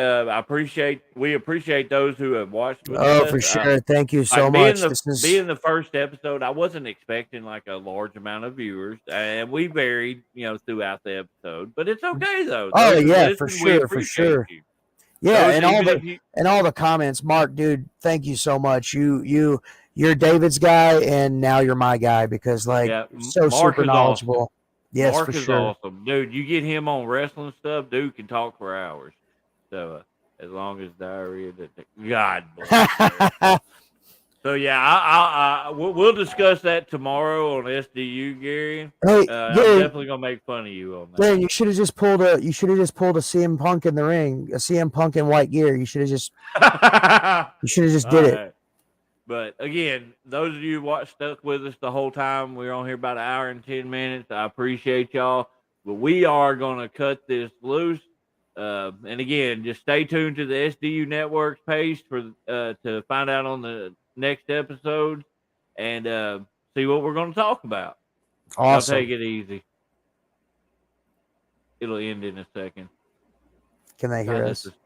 [SPEAKER 1] we appreciate those who have watched with
[SPEAKER 2] Oh,
[SPEAKER 1] us.
[SPEAKER 2] for sure. Thank you so
[SPEAKER 1] Like
[SPEAKER 2] much. This is
[SPEAKER 1] being the first episode, I wasn't expecting like a large amount of viewers, and we varied, throughout the episode. But it's okay though.
[SPEAKER 2] oh
[SPEAKER 1] Those who
[SPEAKER 2] yeah, for
[SPEAKER 1] listen, we
[SPEAKER 2] sure, for
[SPEAKER 1] appreciate
[SPEAKER 2] sure.
[SPEAKER 1] you.
[SPEAKER 2] Yeah,
[SPEAKER 1] Those even if you
[SPEAKER 2] and all the comments, Mark, dude, thank you so much. You're David's guy, and now you're my guy because like
[SPEAKER 1] yeah,
[SPEAKER 2] so
[SPEAKER 1] Mark
[SPEAKER 2] super
[SPEAKER 1] is awesome.
[SPEAKER 2] knowledgeable. Yes, for
[SPEAKER 1] Mark is
[SPEAKER 2] sure.
[SPEAKER 1] awesome, dude. You get him on wrestling stuff, dude can talk for hours. So as long as diarrhea, God bless. So yeah, we'll discuss that tomorrow on SDU, Gary.
[SPEAKER 2] Hey,
[SPEAKER 1] I'm
[SPEAKER 2] Gary,
[SPEAKER 1] definitely gonna make fun of you on
[SPEAKER 2] Gary,
[SPEAKER 1] that.
[SPEAKER 2] you should have just pulled a CM Punk in the ring, a CM Punk in white gear. You should have just
[SPEAKER 1] All
[SPEAKER 2] did it.
[SPEAKER 1] right. But again, those of you who stuck with us the whole time, we're on here about an hour and 10 minutes. I appreciate y'all. But we are gonna cut this loose. And again, just stay tuned to the SDU Networks page for to find out on the next episode and see what we're going to talk about. Y'all take
[SPEAKER 2] Awesome.
[SPEAKER 1] it easy. It'll end in a second.
[SPEAKER 2] Can they hear
[SPEAKER 1] God,
[SPEAKER 2] us?